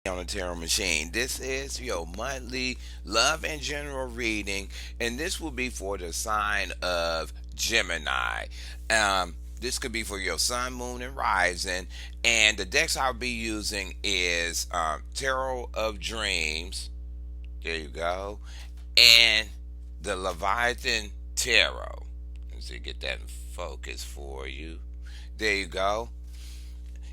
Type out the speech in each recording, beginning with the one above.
On the Tarot Machine. This is your monthly love and general reading, and this will be for the sign of Gemini. This could be for your sun, moon, and rising. And the decks I'll be using is Tarot of Dreams. There you go. And the Leviathan Tarot. Let's see, get that in focus for you. There you go.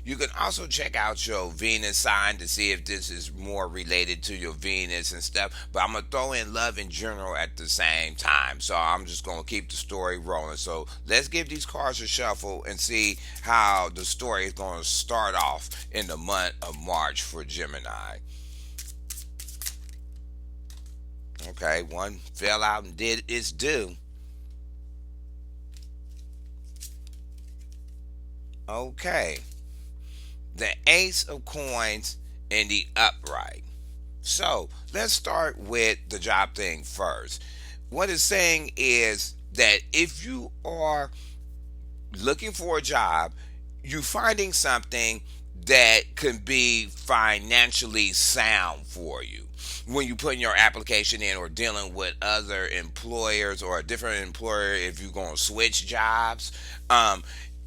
You can also check out your Venus sign to see if this is more related to your Venus and stuff. But I'm going to throw in love in general at the same time. So I'm just going to keep the story rolling. So let's give these cards a shuffle and see how the story is going to start off in the month of March for Gemini. Okay, one fell out and did its due. Okay, the Ace of Coins in the upright. So let's start with the job thing first. What it's saying is that if you are looking for a job, you finding something that can be financially sound for you when you put your application in or dealing with other employers or a different employer if you're going to switch jobs.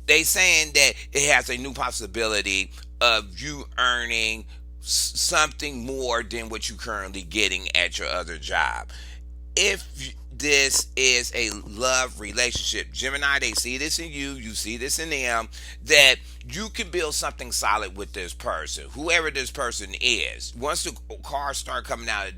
They saying that it has a new possibility of you earning something more than what you're currently getting at your other job. If this is a love relationship, Gemini, they see this in you, you see this in them, that you can build something solid with this person, whoever this person is. Once the cards start coming out,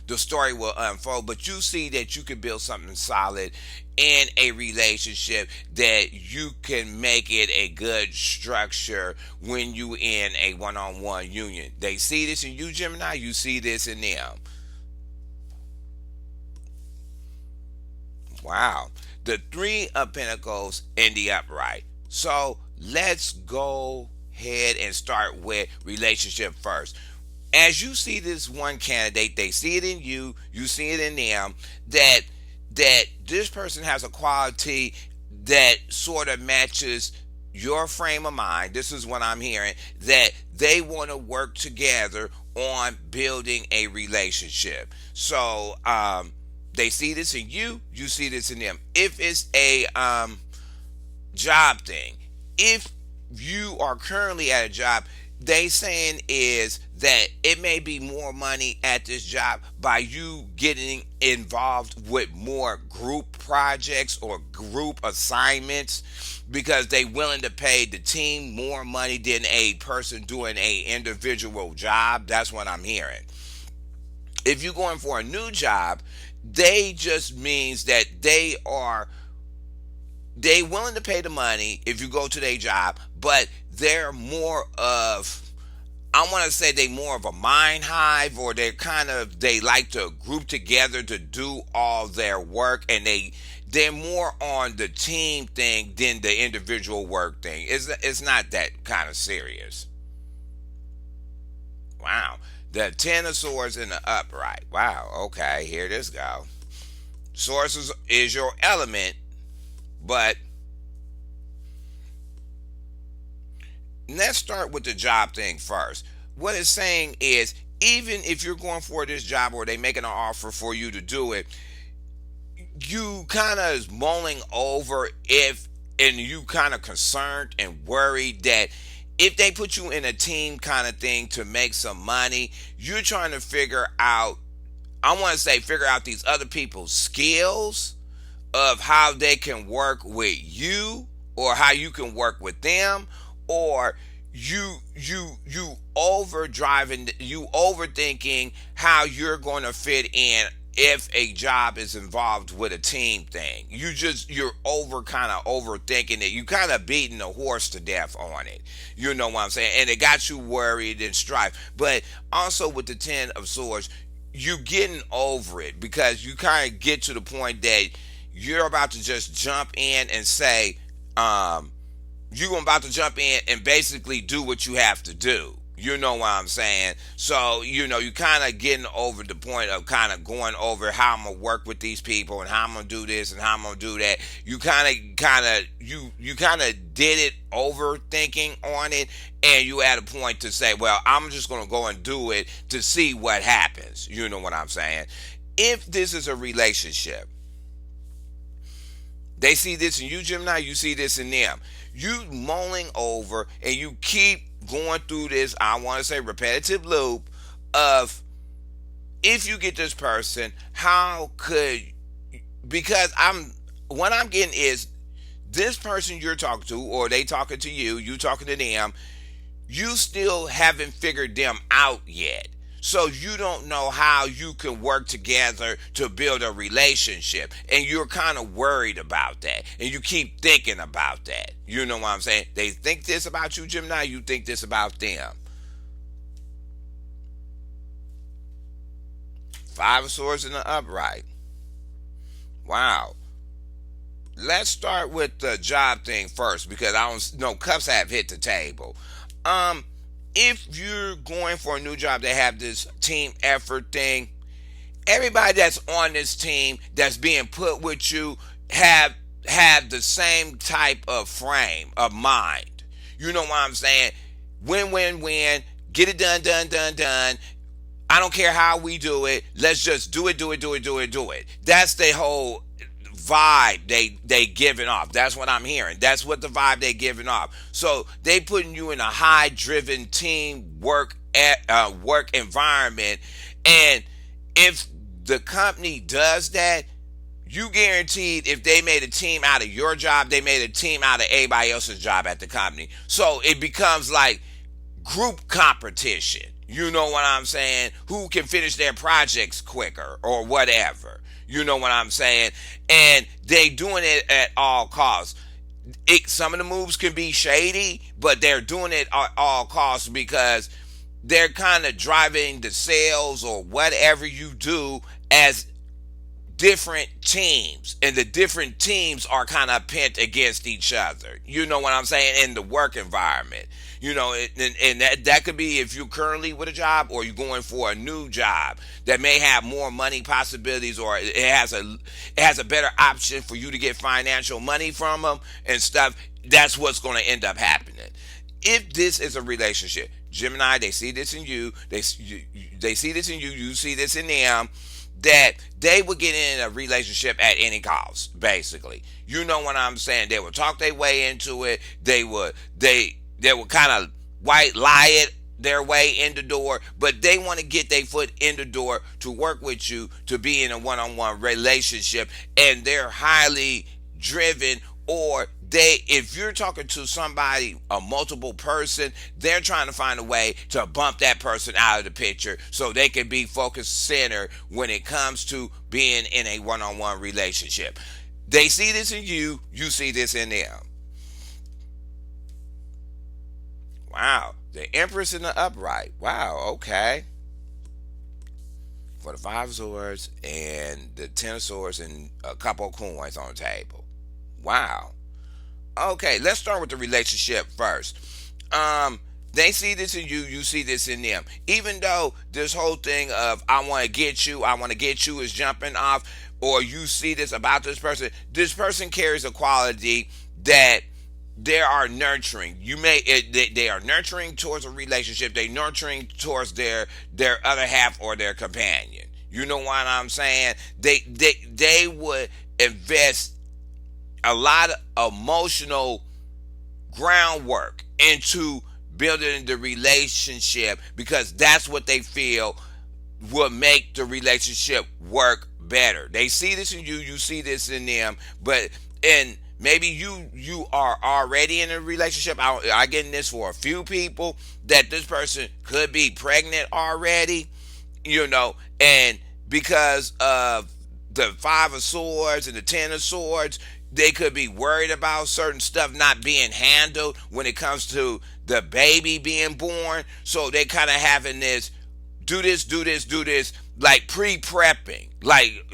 the story will unfold, but you see that you can build something solid in a relationship, that you can make it a good structure when you in a one-on-one union. They see this in you, Gemini, you see this in them. Wow. The Three of Pentacles in the upright. So let's go ahead and start with relationship first. As you see this one candidate, they see it in you, you see it in them, that this person has a quality that sort of matches your frame of mind. This is what I'm hearing, that they want to work together on building a relationship. So they see this in you, you see this in them. If it's a job thing, if you are currently at a job, they saying is that it may be more money at this job by you getting involved with more group projects or group assignments, because they willing to pay the team more money than a person doing a individual job. That's what I'm hearing. If you're going for a new job, they just means that they willing to pay the money if you go to their job, but they're more of, I want to say they more of a mind hive, or they like to group together to do all their work, and they're more on the team thing than the individual work thing. It's not that kind of serious. Wow. The Ten of Swords in the upright. Wow. Okay, here this go. Swords is your element, but let's start with the job thing first. What it's saying is, even if you're going for this job or they making an offer for you to do it, you kind of is mulling over if, and you kind of concerned and worried that if they put you in a team kind of thing to make some money, you're trying to figure out, I want to say, figure out these other people's skills of how they can work with you, or how you can work with them, or you overdriving, you overthinking how you're going to fit in if a job is involved with a team thing. You're kind of overthinking it. You kind of beating the horse to death on it. You know what I'm saying? And it got you worried and strife. But also with the Ten of Swords, you getting over it, because you kind of get to the point that you're about to just jump in and say, you're about to jump in and basically do what you have to do. You know what I'm saying? So, you kind of getting over the point of kind of going over how I'm gonna work with these people and how I'm gonna do this and how I'm gonna do that. You kind of did it overthinking on it, and you at a point to say, well, I'm just gonna go and do it to see what happens. You know what I'm saying? If this is a relationship, they see this in you, Gemini, you see this in them. You mulling over and you keep going through this, I want to say, repetitive loop of, if you get this person, how could, because what I'm getting is, this person you're talking to, or they talking to you talking to them, you still haven't figured them out yet. So you don't know how you can work together to build a relationship. And you're kind of worried about that. And you keep thinking about that. You know what I'm saying? They think this about you, Gemini. You think this about them. Five of Swords in the upright. Wow. Let's start with the job thing first, because I don't know, cups have hit the table. Um, if you're going for a new job, they have this team effort thing. Everybody that's on this team that's being put with you have the same type of frame of mind. You know what I'm saying? Win, win, win. Get it done, done, done, done. I don't care how we do it. Let's just do it, do it, do it, do it, do it. That's the whole vibe they giving off. That's what I'm hearing. That's what the vibe they giving off. So they putting you in a high driven team work environment, and if the company does that, you guaranteed, if they made a team out of your job, they made a team out of everybody else's job at the company. So it becomes like group competition. You know what I'm saying? Who can finish their projects quicker or whatever. You know what I'm saying? And they doing it at all costs. Some of the moves can be shady, but they're doing it at all costs because they're kind of driving the sales or whatever you do as different teams, and the different teams are kind of pent against each other. You know what I'm saying? In the work environment, and that could be if you're currently with a job or you're going for a new job that may have more money possibilities, or it has a better option for you to get financial money from them and stuff. That's what's going to end up happening. If this is a relationship, Gemini, they see this in you. They see this in you. You see this in them. That they would get in a relationship at any cost, basically. You know what I'm saying? They would talk their way into it. They would kind of white lie it their way in the door, but they want to get their foot in the door to work with you, to be in a one-on-one relationship, and they're highly driven. Or if you're talking to somebody, a multiple person, they're trying to find a way to bump that person out of the picture so they can be focused center when it comes to being in a one-on-one relationship. They see this in you, you see this in them. Wow. The Empress in the upright. Wow, okay. For the Five of Swords and the Ten of Swords and a couple of coins on the table. Wow. Okay, let's start with the relationship first. They see this in you, you see this in them. Even though this whole thing of I want to get you is jumping off, or you see this about this person carries a quality that they are nurturing. They are nurturing towards a relationship. They nurturing towards their other half or their companion. You know what I'm saying? They would invest a lot of emotional groundwork into building the relationship, because that's what they feel will make the relationship work better. They see this in you, you see this in them, and maybe you are already in a relationship. I get in this for a few people, that this person could be pregnant already, and because of the Five of Swords and the Ten of Swords, they could be worried about certain stuff not being handled when it comes to the baby being born. So they kind of having this do this, do this, do this, like pre-prepping, like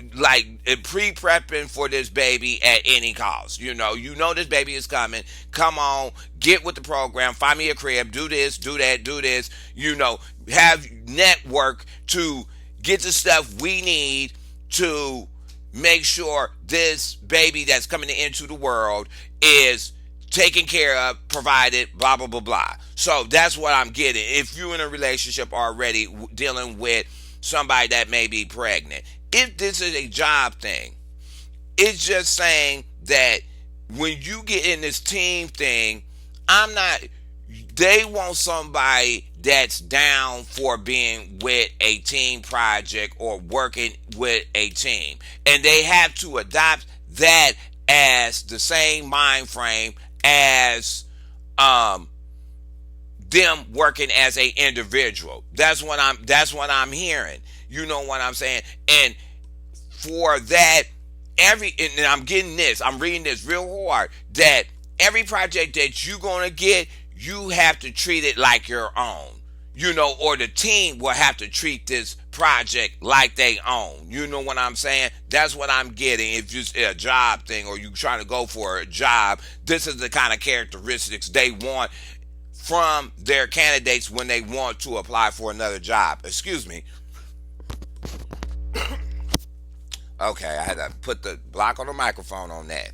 pre-prepping for this baby at any cost. You know this baby is coming. Come on, get with the program. Find me a crib. Do this, do that, do this. Have network to get the stuff we need to make sure this baby that's coming into the world is taken care of, provided, blah, blah, blah, blah. So that's what I'm getting. If you're in a relationship already dealing with somebody that may be pregnant, if this is a job thing, it's just saying that when you get in this team thing, I'm not, they want somebody that's down for being with a team project or working with a team. And they have to adopt that as the same mind frame as them working as a individual. That's what I'm hearing. You know what I'm saying? And for that, and I'm reading this real hard, that every project that you're gonna get, you have to treat it like your own. Or the team will have to treat this project like they own. You know what I'm saying? That's what I'm getting. If it's a job thing or you trying to go for a job, this is the kind of characteristics they want from their candidates when they want to apply for another job. Excuse me. Okay, I had to put the block on the microphone on that.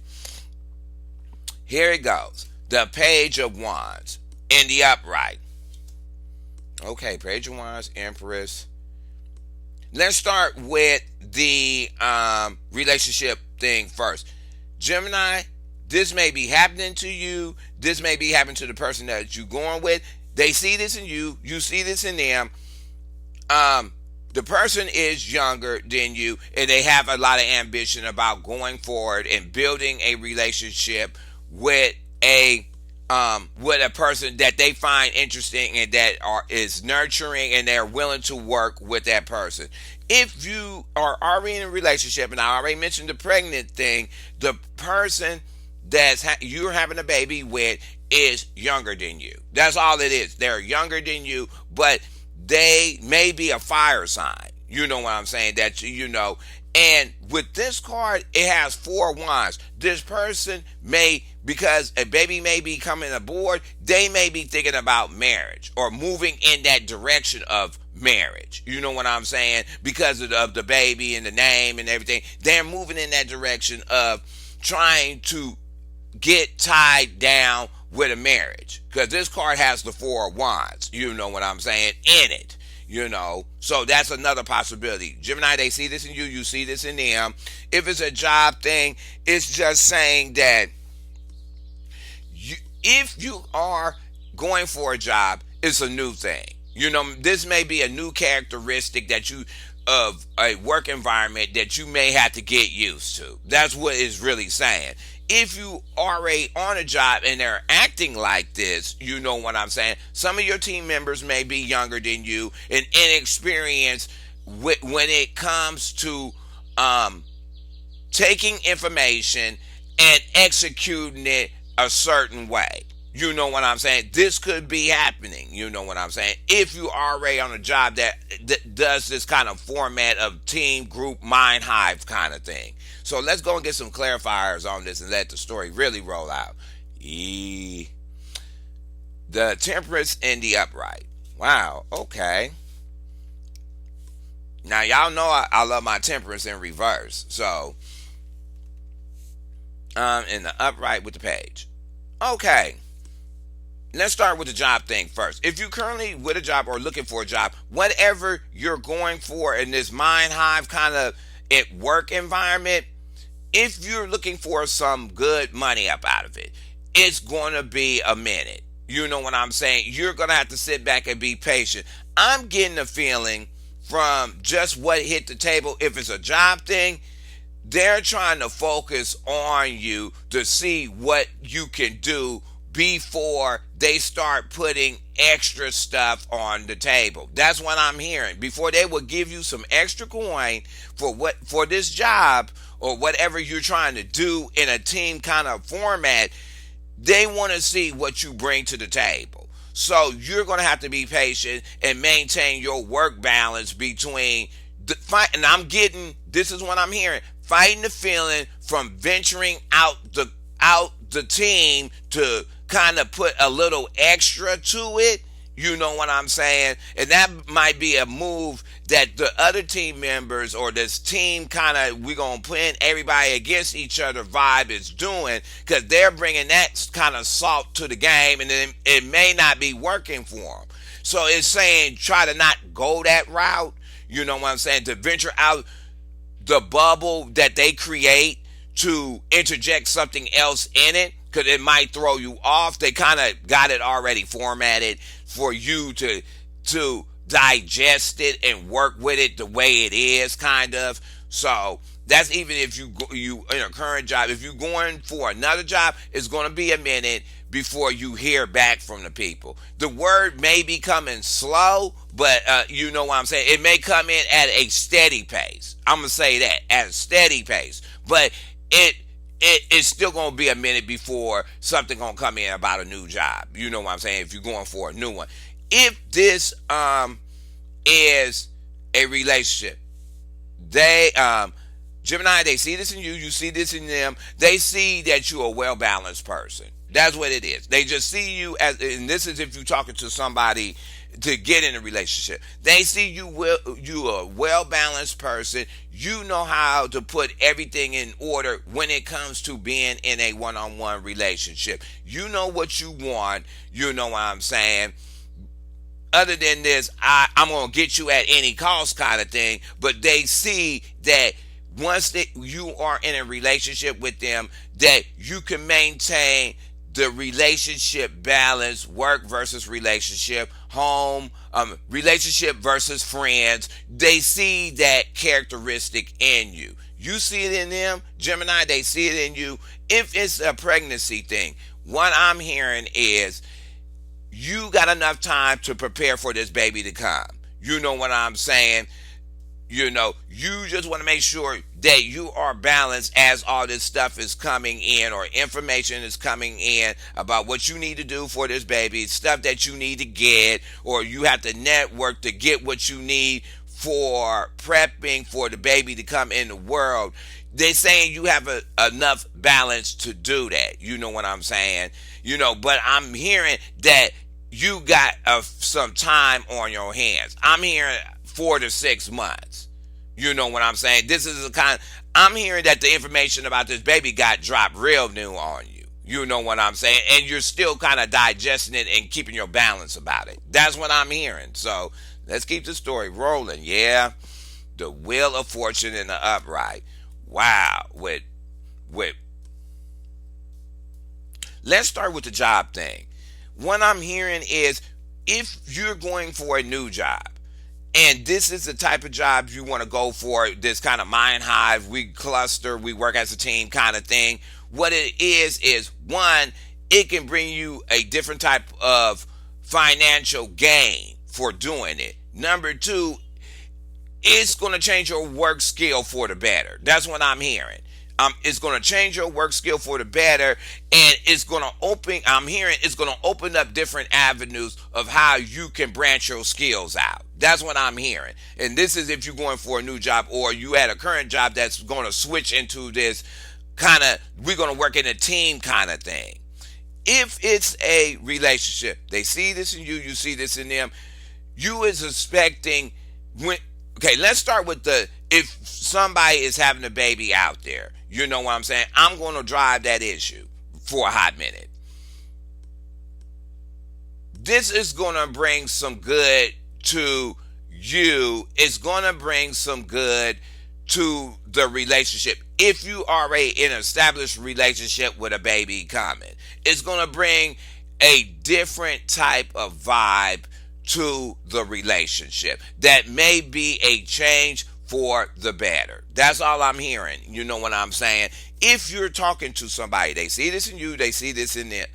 Here it goes. The Page of Wands in the upright. Okay, Page of Wands, Empress. Let's start with the relationship thing first. Gemini, this may be happening to you. This may be happening to the person that you're going with. They see this in you. You see this in them. The person is younger than you, and they have a lot of ambition about going forward and building a relationship with a person that they find interesting and that is nurturing, and they're willing to work with that person. If you are already in a relationship, and I already mentioned the pregnant thing, the person you're having a baby with is younger than you. That's all it is. They're younger than you, but they may be a fire sign. You know what I'm saying? And with this card, it has 4 wands. This person because a baby may be coming aboard, they may be thinking about marriage or moving in that direction of marriage. You know what I'm saying? Because of the baby and the name and everything. They're moving in that direction of trying to get tied down with a marriage. Because this card has the 4 wands. You know what I'm saying? In it. So that's another possibility. Gemini, they see this in you, you see this in them. If it's a job thing, it's just saying that if you are going for a job, it's a new thing. This may be a new characteristic of a work environment that you may have to get used to. That's what it's really saying. If you are already on a job and they're acting like this, you know what I'm saying? Some of your team members may be younger than you and inexperienced when it comes to taking information and executing it a certain way. You know what I'm saying? This could be happening. You know what I'm saying? If you are already on a job that does this kind of format of team, group, mind hive kind of thing. So let's go and get some clarifiers on this and let the story really roll out. The Temperance in the upright. Wow, okay. Now, y'all know I love my Temperance in reverse. So, in the upright with the page. Okay. Let's start with the job thing first. If you're currently with a job or looking for a job, whatever you're going for in this mind hive kind of work environment, if you're looking for some good money up out of it, it's going to be a minute. You know what I'm saying? You're going to have to sit back and be patient. I'm getting a feeling from just what hit the table. If it's a job thing, they're trying to focus on you to see what you can do before they start putting extra stuff on the table. That's what I'm hearing. Before they will give you some extra coin for this job or whatever you're trying to do in a team kind of format, they want to see what you bring to the table. So you're going to have to be patient and maintain your work balance between the fight. And I'm getting, this is what I'm hearing, fighting the feeling from venturing out the team to kind of put a little extra to it. You know what I'm saying? And that might be a move that the other team members or this team kind of, we're going to put everybody against each other vibe is doing, because they're bringing that kind of salt to the game, and then it may not be working for them. So it's saying try to not go that route. You know what I'm saying? To venture out the bubble that they create to interject something else in it, because it might throw you off. They kind of got it already formatted for you to digest it and work with it the way it is, kind of. So that's even if you in a current job. If you're going for another job, it's going to be a minute before you hear back from the people. The word may be coming slow, but you know what I'm saying? It may come in at a steady pace. I'm going to say that, at a steady pace. But it's still going to be a minute before something going to come in about a new job. You know what I'm saying? If you're going for a new one. If this is a relationship, they Gemini, they see this in you, you see this in them. They see that you're a well-balanced person. That's what it is. They just see you as, and this is if you're talking to somebody to get in a relationship. They see you a well-balanced person. You know how to put everything in order when it comes to being in a one-on-one relationship. You know what you want. You know what I'm saying? Other than this, I'm going to get you at any cost kind of thing. But they see that once you are in a relationship with them, that you can maintain the relationship balance, work versus relationship, home, relationship versus friends. They see that characteristic in you. You see it in them, Gemini, they see it in you. If it's a pregnancy thing, what I'm hearing is you got enough time to prepare for this baby to come. You know what I'm saying? You know, you just want to make sure that you are balanced as all this stuff is coming in, or information is coming in about what you need to do for this baby, stuff that you need to get, or you have to network to get what you need for prepping for the baby to come in the world. They're saying you have enough balance to do that. You know what I'm saying? You know, but I'm hearing that you got some time on your hands. I'm hearing 4 to 6 months. You know what I'm saying? This is the kind. I'm hearing that the information about this baby got dropped real new on you. You know what I'm saying? And you're still kind of digesting it and keeping your balance about it. That's what I'm hearing. So let's keep the story rolling. Yeah. The Wheel of Fortune in the upright. Wow. Let's start with the job thing. What I'm hearing is, if you're going for a new job, and this is the type of job you want to go for, this kind of mind hive, we cluster, we work as a team kind of thing. What it is one, it can bring you a different type of financial gain for doing it. Number two, it's going to change your work skill for the better. That's what I'm hearing. It's going to change your work skill for the better, and it's going to open, I'm hearing it's going to open up different avenues of how you can branch your skills out. That's what I'm hearing. And this is if you're going for a new job, or you had a current job that's going to switch into this kind of, we're going to work in a team kind of thing. If it's a relationship, they see this in you, you see this in them. You is expecting okay, let's start with if somebody is having a baby out there, you know what I'm saying? I'm going to drive that issue for a hot minute. This is going to bring some good to you. It's going to bring some good to the relationship. If you are in an established relationship with a baby coming, it's going to bring a different type of vibe to the relationship that may be a change for the better. That's all I'm hearing. You know what I'm saying? If you're talking to somebody, they see this in you, they see this in them.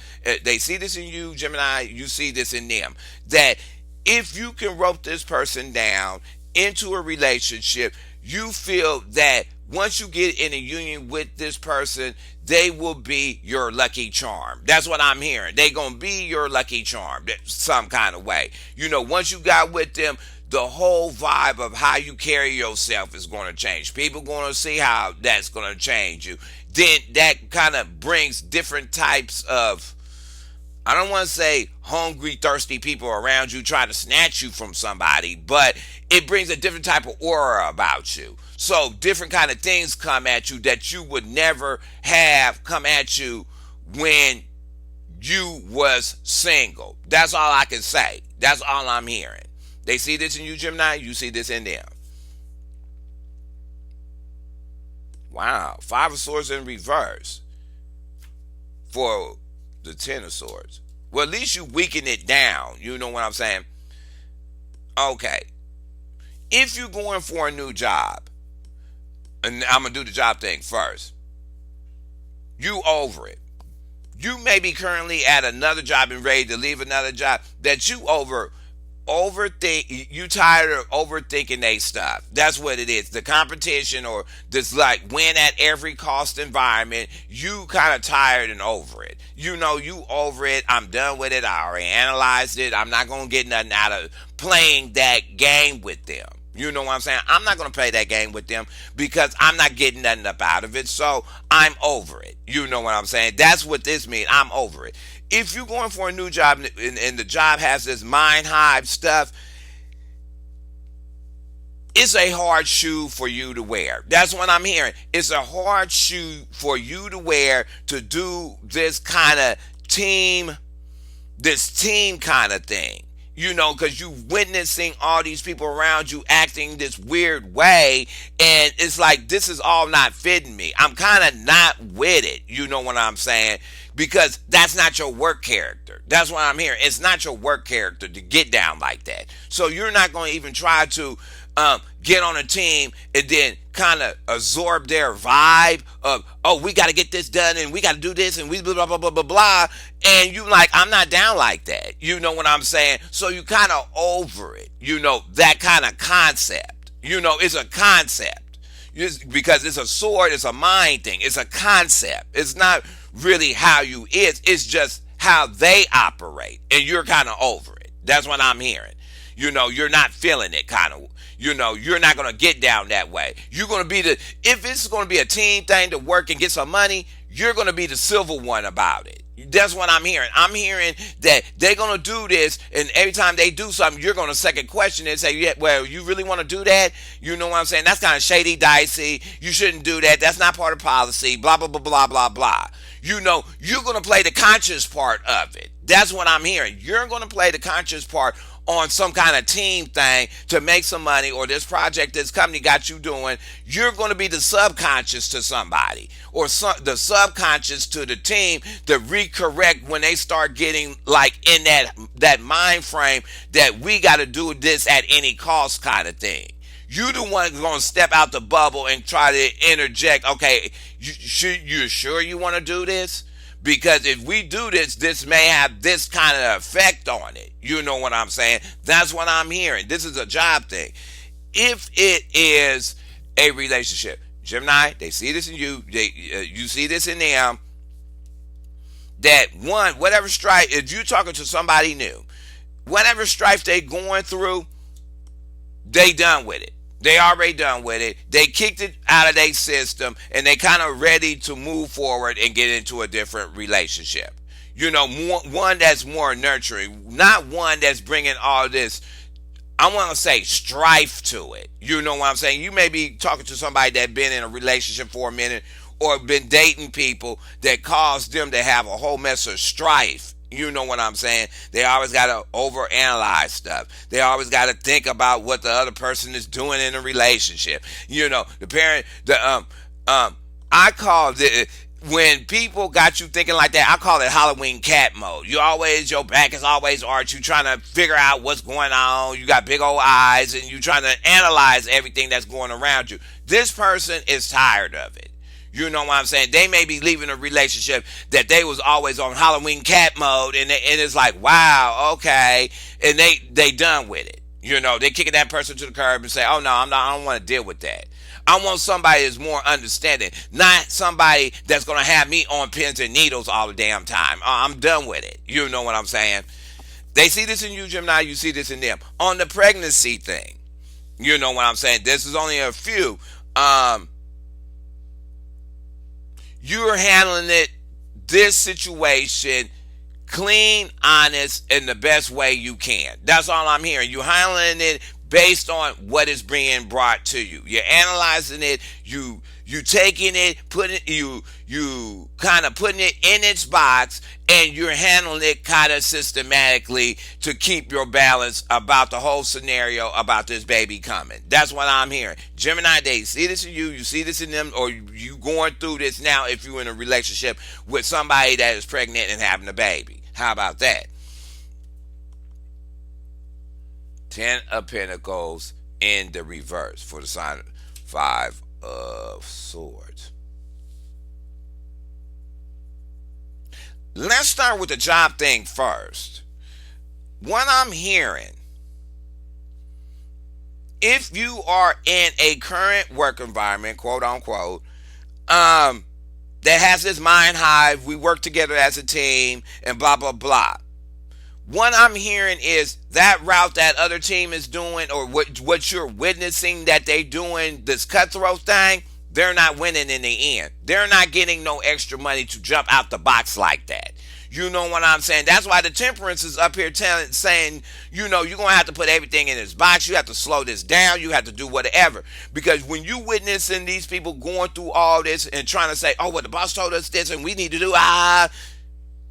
They see this in you, Gemini, you see this in them. That if you can rope this person down into a relationship, you feel that once you get in a union with this person, they will be your lucky charm. That's what I'm hearing. They gonna be your lucky charm, some kind of way. Once you got with them, the whole vibe of how you carry yourself is going to change. People going to see how that's going to change you. Then that kind of brings different types of, I don't want to say hungry, thirsty people around you trying to snatch you from somebody, but it brings a different type of aura about you. So different kind of things come at you that you would never have come at you when you was single. That's all I can say. That's all I'm hearing. They see this in you, Gemini. You see this in them. Wow. Five of Swords in reverse for the Ten of Swords. Well, at least you weaken it down. You know what I'm saying? Okay. If you're going for a new job, and I'm going to do the job thing first, you over it. You may be currently at another job and ready to leave another job that you overthink. You tired of overthinking they stuff. That's what it is. The competition or this like win at every cost environment. You kind of tired and over it. You over it. I'm done with it. I already analyzed it. I'm not gonna get nothing out of playing that game with them. You know what I'm saying? I'm not going to play that game with them because I'm not getting nothing up out of it. So I'm over it. You know what I'm saying? That's what this means. I'm over it. If you're going for a new job and the job has this mind hive stuff, it's a hard shoe for you to wear. That's what I'm hearing. It's a hard shoe for you to wear to do this kind of team kind of thing. Because you witnessing all these people around you acting this weird way, and it's like, this is all not fitting me. I'm kind of not with it. You know what I'm saying? Because that's not your work character. That's what I'm hearing. It's not your work character to get down like that. So you're not going to even try to get on a team and then kind of absorb their vibe of, oh, we got to get this done and we got to do this and we blah, blah, blah, blah, blah, blah. And you like, I'm not down like that. You know what I'm saying? So you kind of over it. That kind of concept. It's a concept. Because it's a sword, it's a mind thing. It's a concept. It's not really how you is. It's just how they operate. And you're kind of over it. That's what I'm hearing. You're not feeling it kind of. You're not going to get down that way. You're going to be if it's going to be a team thing to work and get some money, you're going to be the silver one about it. That's what I'm hearing. I'm hearing that they're going to do this, and every time they do something, you're going to second question it and say, yeah, well, you really want to do that? You know what I'm saying? That's kind of shady, dicey. You shouldn't do that. That's not part of policy, blah, blah, blah, blah, blah, blah. You're going to play the conscious part of it. That's what I'm hearing. You're going to play the conscious part on some kind of team thing to make some money, or this project this company got you doing. You're going to be the subconscious to somebody, or the subconscious to the team to recorrect when they start getting like in that mind frame that we got to do this at any cost kind of thing. You the one going to step out the bubble and try to interject. Okay, you sure you want to do this? Because if we do this, this may have this kind of effect on it. You know what I'm saying? That's what I'm hearing. This is a job thing. If it is a relationship, Gemini, they see this in you. You see this in them. That one, whatever strife, if you're talking to somebody new, whatever strife they going through, they done with it. They already done with it. They kicked it out of their system, and they kind of ready to move forward and get into a different relationship. One that's more nurturing, not one that's bringing all this, I want to say, strife to it. You know what I'm saying? You may be talking to somebody that's been in a relationship for a minute or been dating people that caused them to have a whole mess of strife. You know what I'm saying? They always got to overanalyze stuff. They always got to think about what the other person is doing in a relationship. I call it, when people got you thinking like that, I call it Halloween cat mode. Your back is always arched. You trying to figure out what's going on. You got big old eyes and you trying to analyze everything that's going around you. This person is tired of it. You know what I'm saying? They may be leaving a relationship that they was always on Halloween cat mode, and it's like, wow, okay, and they done with it. They're kicking that person to the curb and say, "Oh no, I'm not. I don't want to deal with that. I want somebody that's more understanding, not somebody that's gonna have me on pins and needles all the damn time. I'm done with it." You know what I'm saying? They see this in you, Gemini. You see this in them on the pregnancy thing. You know what I'm saying? This is only a few. Um, you're handling it, this situation, clean, honest, in the best way you can. That's all I'm hearing. You're handling it based on what is being brought to you. You're analyzing it. You taking it, putting you kind of putting it in its box, and you're handling it kind of systematically to keep your balance about the whole scenario about this baby coming. That's what I'm hearing. Gemini, they see this in you see this in them, or you going through this now if you're in a relationship with somebody that is pregnant and having a baby. How about that? Ten of Pentacles in the reverse for the sign. Five of Swords. Let's start with the job thing first. What I'm hearing, if you are in a current work environment, quote unquote, that has this mind hive, we work together as a team, and blah blah blah. What I'm hearing is that route that other team is doing, or what you're witnessing that they doing, this cutthroat thing, they're not winning in the end. They're not getting no extra money to jump out the box like that. You know what I'm saying? That's why the temperance is up here saying, you're going to have to put everything in this box. You have to slow this down. You have to do whatever. Because when you witnessing these people going through all this and trying to say, oh, well, the boss told us this and we need to do,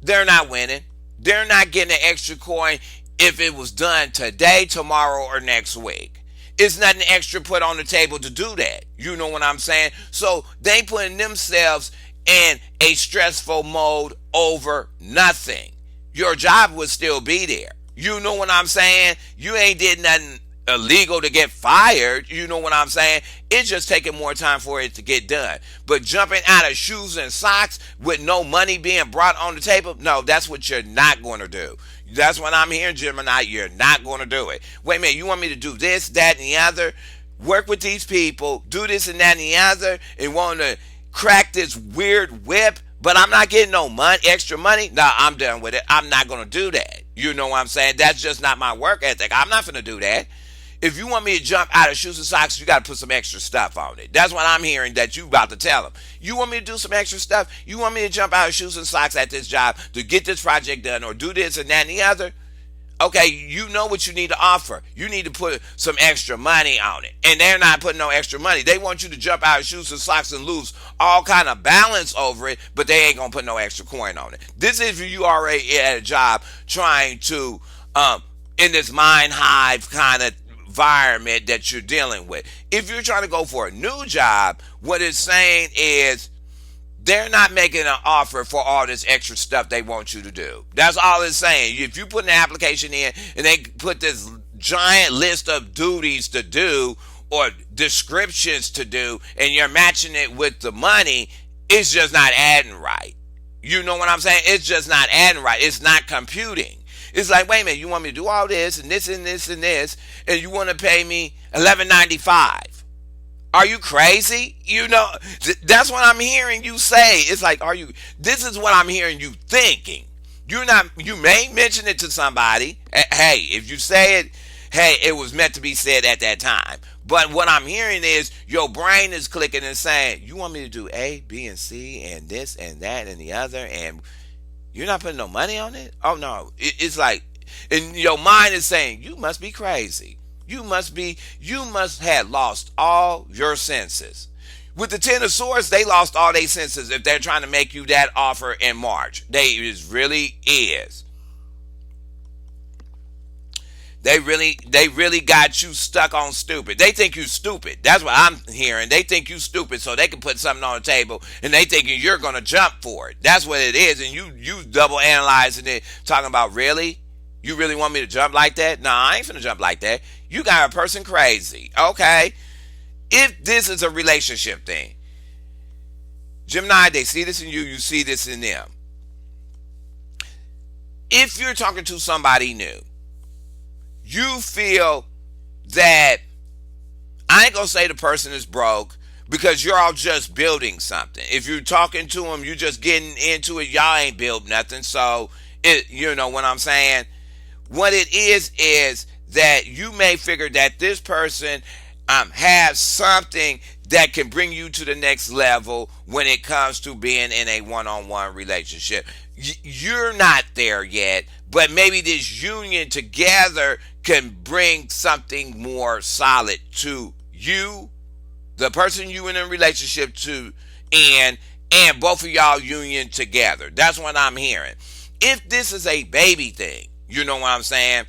they're not winning. They're not getting an extra coin if it was done today, tomorrow, or next week. It's nothing extra put on the table to do that. You know what I'm saying? So they putting themselves in a stressful mode over nothing. Your job would still be there. You know what I'm saying? You ain't did nothing illegal to get fired. You know what I'm saying? It's just taking more time for it to get done. But jumping out of shoes and socks with no money being brought on the table, no, that's what you're not going to do. That's what I'm hearing, Gemini. You're not going to do it. Wait a minute, you want me to do this, that, and the other? Work with these people, do this and that and the other, and want to crack this weird whip, but I'm not getting no money, extra money? Nah, I'm done with it. I'm not going to do that. You know what I'm saying? That's just not my work ethic. I'm not going to do that. If you want me to jump out of shoes and socks, you got to put some extra stuff on it. That's what I'm hearing that you about to tell them. You want me to do some extra stuff? You want me to jump out of shoes and socks at this job to get this project done, or do this and that and the other? Okay, you know what you need to offer. You need to put some extra money on it. And they're not putting no extra money. They want you to jump out of shoes and socks and lose all kind of balance over it, but they ain't going to put no extra coin on it. This is if you already at a job trying to, in this mind hive kind of environment that you're dealing with. If you're trying to go for a new job, what it's saying is they're not making an offer for all this extra stuff they want you to do. That's all it's saying. If you put an application in and they put this giant list of duties to do or descriptions to do, and you're matching it with the money, it's just not adding right. You know what I'm saying? It's just not adding right. It's not computing. It's like, wait a minute, you want me to do all this and this and this and this, and you want to pay me $11.95? Are you crazy? You know, that's what I'm hearing you say. It's like, this is what I'm hearing you thinking. You may mention it to somebody. Hey, if you say it, hey, it was meant to be said at that time. But what I'm hearing is your brain is clicking and saying, you want me to do A, B, and C, and this, and that, and the other, and you're not putting no money on it? Oh, no. It's like, and your mind is saying, you must be crazy. You must have lost all your senses. With the Ten of Swords, they lost all their senses if they're trying to make you that offer in March. It really is. They really got you stuck on stupid. They think you stupid. That's what I'm hearing. They think you stupid so they can put something on the table and they thinking you're going to jump for it. That's what it is. And you double analyzing it, talking about, really? You really want me to jump like that? Nah, I ain't finna jump like that. You got a person crazy. Okay. If this is a relationship thing, Gemini, they see this in you, you see this in them. If you're talking to somebody new, you feel that I ain't gonna say the person is broke because you're all just building something. If you're talking to them, you're just getting into it. Y'all ain't built nothing. So you know what I'm saying? What it is that you may figure that this person has something that can bring you to the next level when it comes to being in a one-on-one relationship. You're not there yet, but maybe this union together can bring something more solid to you, the person you in a relationship to, and both of y'all union together. That's what I'm hearing. If this is a baby thing, you know what I'm saying,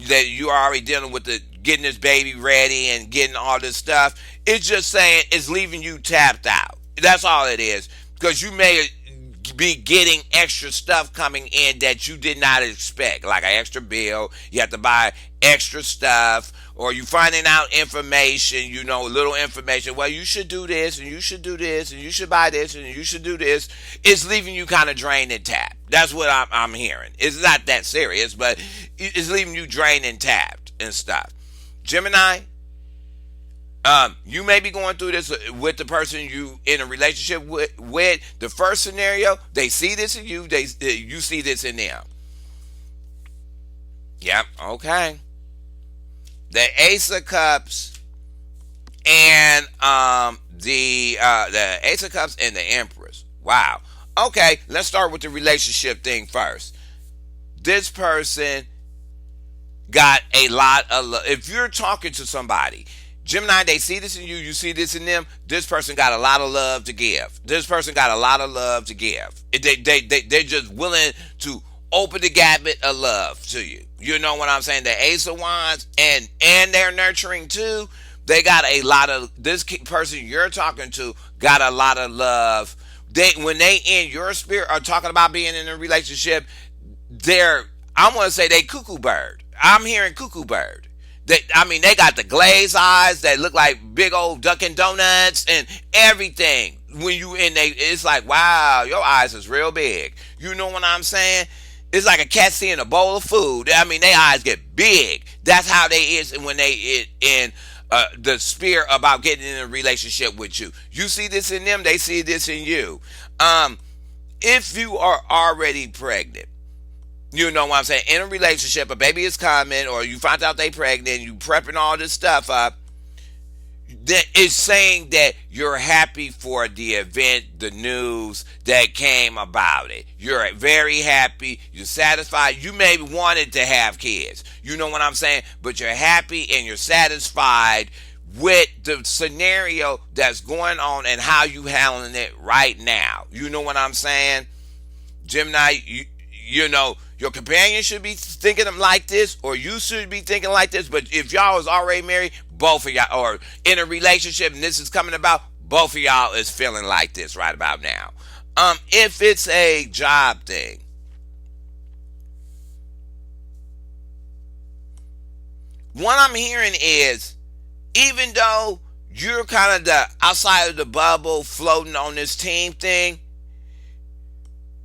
that you are already dealing with the getting this baby ready and getting all this stuff, it's just saying it's leaving you tapped out. That's all it is. Because you may be getting extra stuff coming in that you did not expect, like an extra bill. You have to buy extra stuff, or you finding out information, you know, little information. Well, you should do this, and you should do this, and you should buy this, and you should do this. It's leaving you kind of drained and tapped. That's what I'm hearing. It's not that serious, but it's leaving you drained and tapped and stuff. Gemini, you may be going through this with the person you in a relationship with. The first scenario, they see this in you, you see this in them. Yep, okay. The Ace of Cups and the Ace of Cups and the Empress. Wow. Okay, let's start with the relationship thing first. This person got a lot of love. If you're talking to somebody, Gemini, they see this in you, you see this in them. This person got a lot of love to give. This person got a lot of love to give. They're just willing to open the gambit of love to you. You know what I'm saying? The Ace of Wands, and they're nurturing too. They got a lot of, this person you're talking to got a lot of love. When they in your spirit are talking about being in a relationship, I want to say they cuckoo bird. I'm hearing cuckoo bird. They got the glazed eyes that look like big old Dunkin' Donuts and everything. When you in they, it's like, wow, your eyes is real big. You know what I'm saying? It's like a cat seeing a bowl of food. Their eyes get big. That's how they is when they in the spirit about getting in a relationship with you. You see this in them, they see this in you. If you are already pregnant, you know what I'm saying, in a relationship, a baby is coming, or you find out they pregnant, you prepping all this stuff up, that is saying that you're happy for the event, the news that came about it. You're very happy. You're satisfied. You may wanted to have kids. You know what I'm saying? But you're happy and you're satisfied with the scenario that's going on and how you handling it right now. You know what I'm saying? Gemini, you know, your companion should be thinking like this, or you should be thinking like this. But if y'all is already married, both of y'all, or in a relationship and this is coming about, both of y'all is feeling like this right about now. If it's a job thing, what I'm hearing is, even though you're kind of the outside of the bubble floating on this team thing,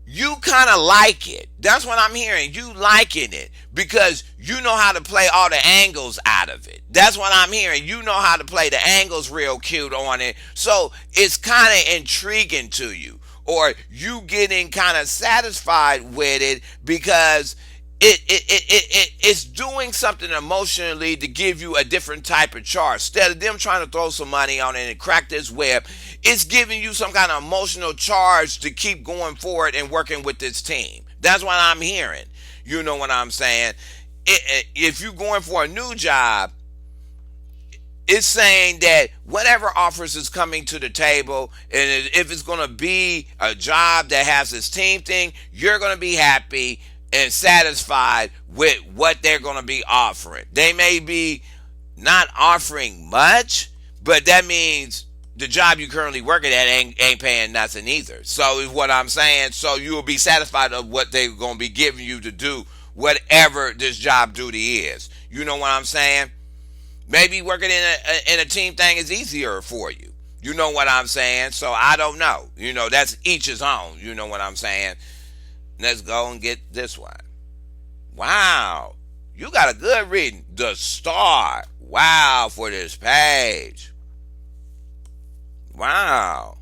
you kind of like it. That's what I'm hearing. You liking it because you know how to play all the angles out of it. That's what I'm hearing. You know how to play the angles real cute on it. So it's kind of intriguing to you, or you getting kind of satisfied with it because it's doing something emotionally to give you a different type of charge. Instead of them trying to throw some money on it and crack this web, it's giving you some kind of emotional charge to keep going forward and working with this team. That's what I'm hearing. You know what I'm saying? If you're going for a new job, it's saying that whatever offers is coming to the table, and if it's going to be a job that has this team thing, you're going to be happy and satisfied with what they're going to be offering. They may be not offering much, but that means the job you currently working at ain't paying nothing either. So is what I'm saying. So you will be satisfied of what they're going to be giving you to do whatever this job duty is. You know what I'm saying? Maybe working in a team thing is easier for you. You know what I'm saying? So I don't know. You know, that's each his own. You know what I'm saying? Let's go and get this one. Wow. You got a good reading. The Star. Wow, for this page. Wow.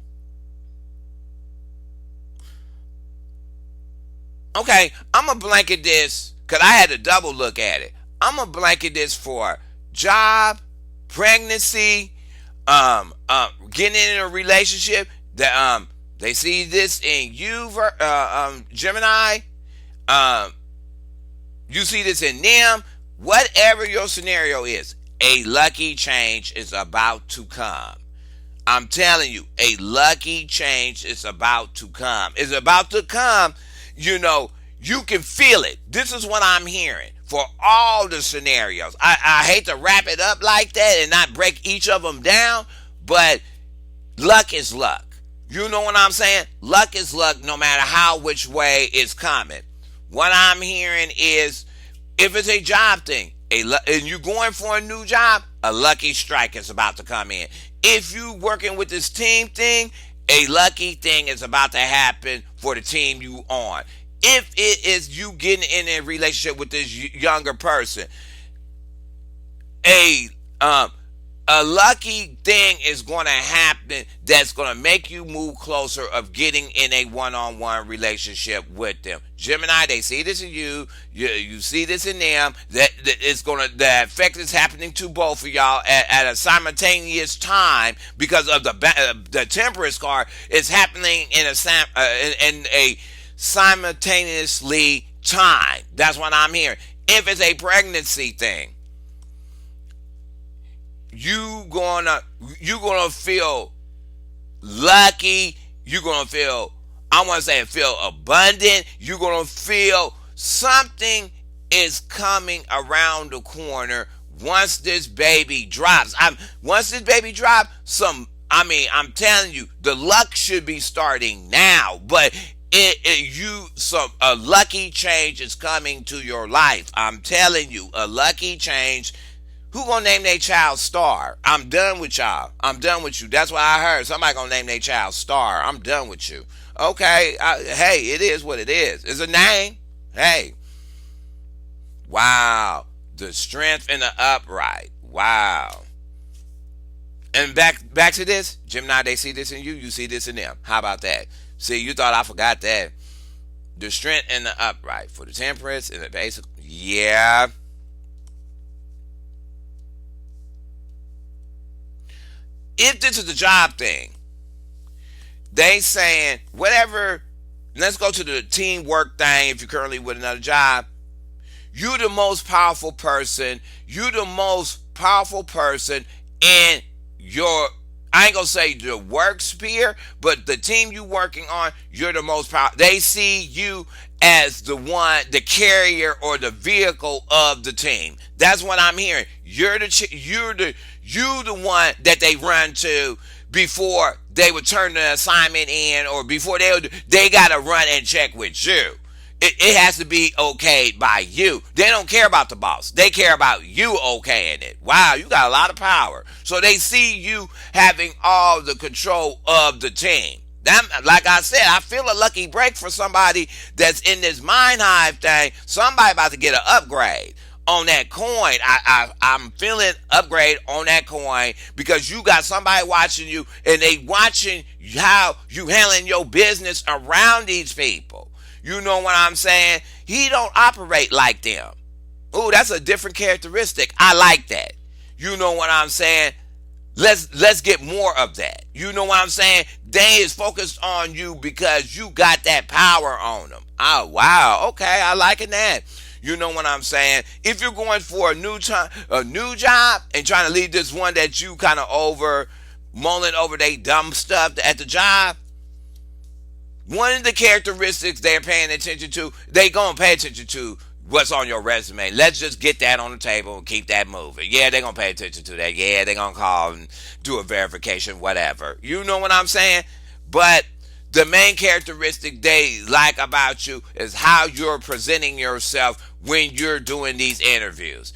Okay, I'm gonna blanket this because I had to double look at it. I'm gonna blanket this for job, pregnancy, getting in a relationship. That they see this in you, Gemini. Um, you see this in them. Whatever your scenario is, a lucky change is about to come. I'm telling you, a lucky change is about to come. It's about to come. You know, you can feel it. This is what I'm hearing for all the scenarios. I hate to wrap it up like that and not break each of them down, but luck is luck. You know what I'm saying? Luck is luck no matter how which way it's coming. What I'm hearing is if it's a job thing, and you're going for a new job, a lucky strike is about to come in. If you working with this team thing, a lucky thing is about to happen for the team you on. If it is you getting in a relationship with this younger person, a um a lucky thing is going to happen that's going to make you move closer of getting in a one-on-one relationship with them. Gemini, they see this in you. You see this in them. That it's going to, the effect is happening to both of y'all at a simultaneous time because of the temperance card is happening in a simultaneously time. That's what I'm hearing. If it's a pregnancy thing, you gonna feel lucky. You're gonna feel, I want to say, feel abundant. You're gonna feel something is coming around the corner once this baby drops. Once this baby drops, I'm telling you, the luck should be starting now. But a lucky change is coming to your life. I'm telling you, a lucky change. Who gonna name their child Star? I'm done with y'all. I'm done with you. That's what I heard. Somebody gonna name their child Star. I'm done with you. Okay. Hey, it is what it is. It's a name. Hey. Wow. The strength in the upright. Wow. And back to this. Gemini, they see this in you. You see this in them. How about that? See, you thought I forgot that. The strength in the upright. For the temperance and the basic. Yeah. If this is the job thing, they saying whatever. Let's go to the teamwork thing. If you're currently with another job, you're the most powerful person. You're the most powerful person in your. I ain't gonna say the work sphere, but the team you working on, you're the most powerful. They see you as the one, the carrier or the vehicle of the team. That's what I'm hearing. You're the one that they run to before they would turn the assignment in, or before they gotta run and check with you. It has to be okayed by you. They don't care about the boss. They care about you okaying it. Wow, you got a lot of power. So they see you having all the control of the team. That, like I said, I feel a lucky break for somebody that's in this mind hive thing. Somebody about to get an upgrade on that coin. I'm feeling upgrade on that coin because you got somebody watching you and they watching how you handling your business around these people. You know what I'm saying? He don't operate like them. Ooh, that's a different characteristic. I like that. You know what I'm saying? Let's get more of that. You know what I'm saying? They is focused on you because you got that power on them. Oh, wow. Okay, I liking that. You know what I'm saying? If you're going for a new job and trying to leave this one that you kind of mulling over they dumb stuff at the job, one of the characteristics they're paying attention to, they gonna pay attention to what's on your resume. Let's just get that on the table and keep that moving. Yeah, they're gonna pay attention to that. Yeah, they're gonna call and do a verification, whatever. You know what I'm saying? But the main characteristic they like about you is how you're presenting yourself when you're doing these interviews.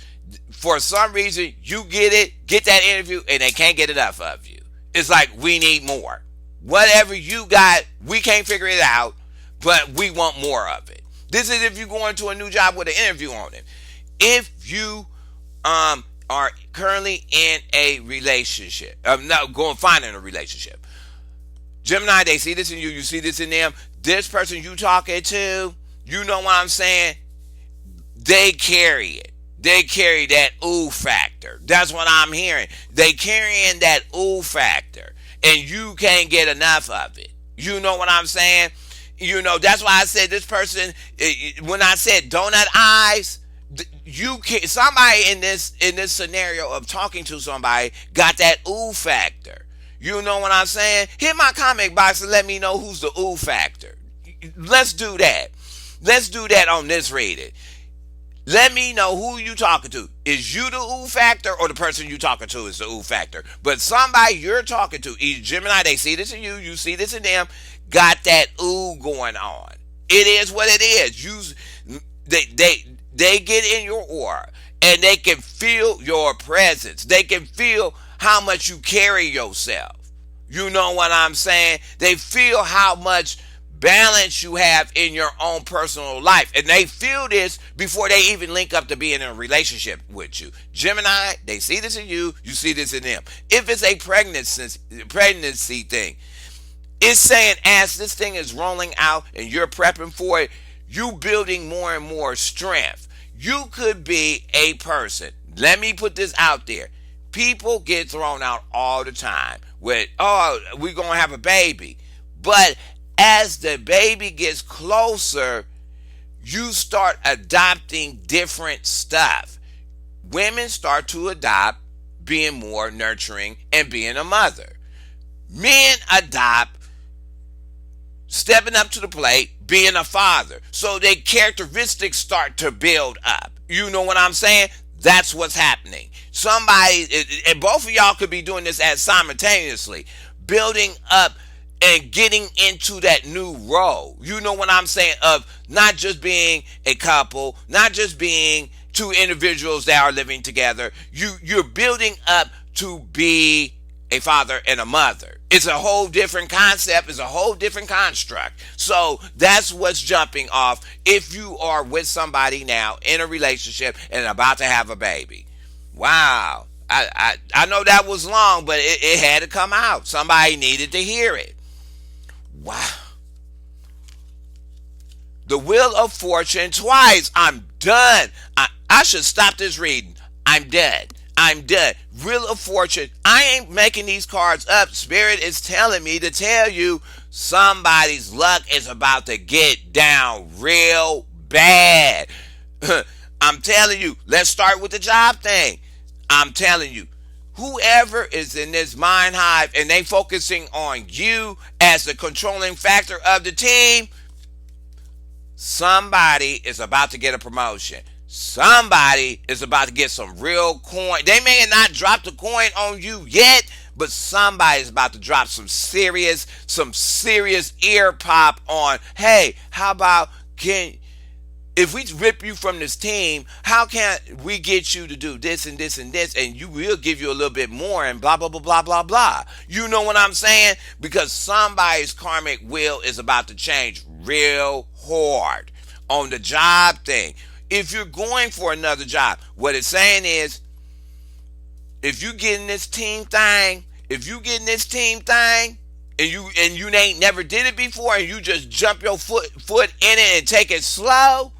For some reason, you get that interview, and they can't get enough of you. It's like, we need more. Whatever you got, we can't figure it out, but we want more of it. This is if you're going to a new job with an interview on it. If you are currently in a relationship, no, going finding a relationship. Gemini, they see this in you, you see this in them. This person you talking to, you know what I'm saying? They carry it. They carry that ooh factor. That's what I'm hearing. They carrying that ooh factor, and you can't get enough of it. You know what I'm saying? You know, that's why I said this person. When I said donut eyes, you can somebody in this scenario of talking to somebody got that ooh factor. You know what I'm saying? Hit my comment box and let me know who's the ooh factor. Let's do that. Let's do that on this rated. Let me know who you talking to. Is you the ooh factor or the person you talking to is the ooh factor? But somebody you're talking to, either Gemini, they see this in you, you see this in them, got that ooh going on. It is what it is. They get in your aura and they can feel your presence. They can feel how much you carry yourself. You know what I'm saying? They feel how much balance you have in your own personal life. And they feel this before they even link up to being in a relationship with you. Gemini, they see this in you, you see this in them. If it's a pregnancy thing, it's saying as this thing is rolling out and you're prepping for it, you building more and more strength. You could be a person. Let me put this out there. People get thrown out all the time with, oh, we're going to have a baby. But as the baby gets closer, you start adopting different stuff. Women start to adopt being more nurturing and being a mother. Men adopt stepping up to the plate, being a father. So their characteristics start to build up. You know what I'm saying? That's what's happening. Somebody, and both of y'all could be doing this as simultaneously, building up and getting into that new role. You know what I'm saying? Of not just being a couple, not just being two individuals that are living together. You're building up to be a father and a mother. It's a whole different concept. It's a whole different construct. So that's what's jumping off if you are with somebody now in a relationship and about to have a baby. Wow. I know that was long, but it had to come out. Somebody needed to hear it. Wow. The Wheel of Fortune twice. I'm done. I should stop this reading. I'm done. I'm done. Wheel of Fortune. I ain't making these cards up. Spirit is telling me to tell you somebody's luck is about to get down real bad. I'm telling you. Let's start with the job thing. I'm telling you. Whoever is in this mind hive and they focusing on you as the controlling factor of the team, somebody is about to get a promotion. Somebody is about to get some real coin. They may not drop the coin on you yet, but somebody is about to drop some serious ear pop on, hey, how about if we rip you from this team, how can we get you to do this and this and this, and you will give you a little bit more and blah, blah, blah, blah, blah, blah. You know what I'm saying? Because somebody's karmic wheel is about to change real hard on the job thing. If you're going for another job, what it's saying is, if you getting this team thing, and you ain't never did it before, and you just jump your foot in it and take it slow,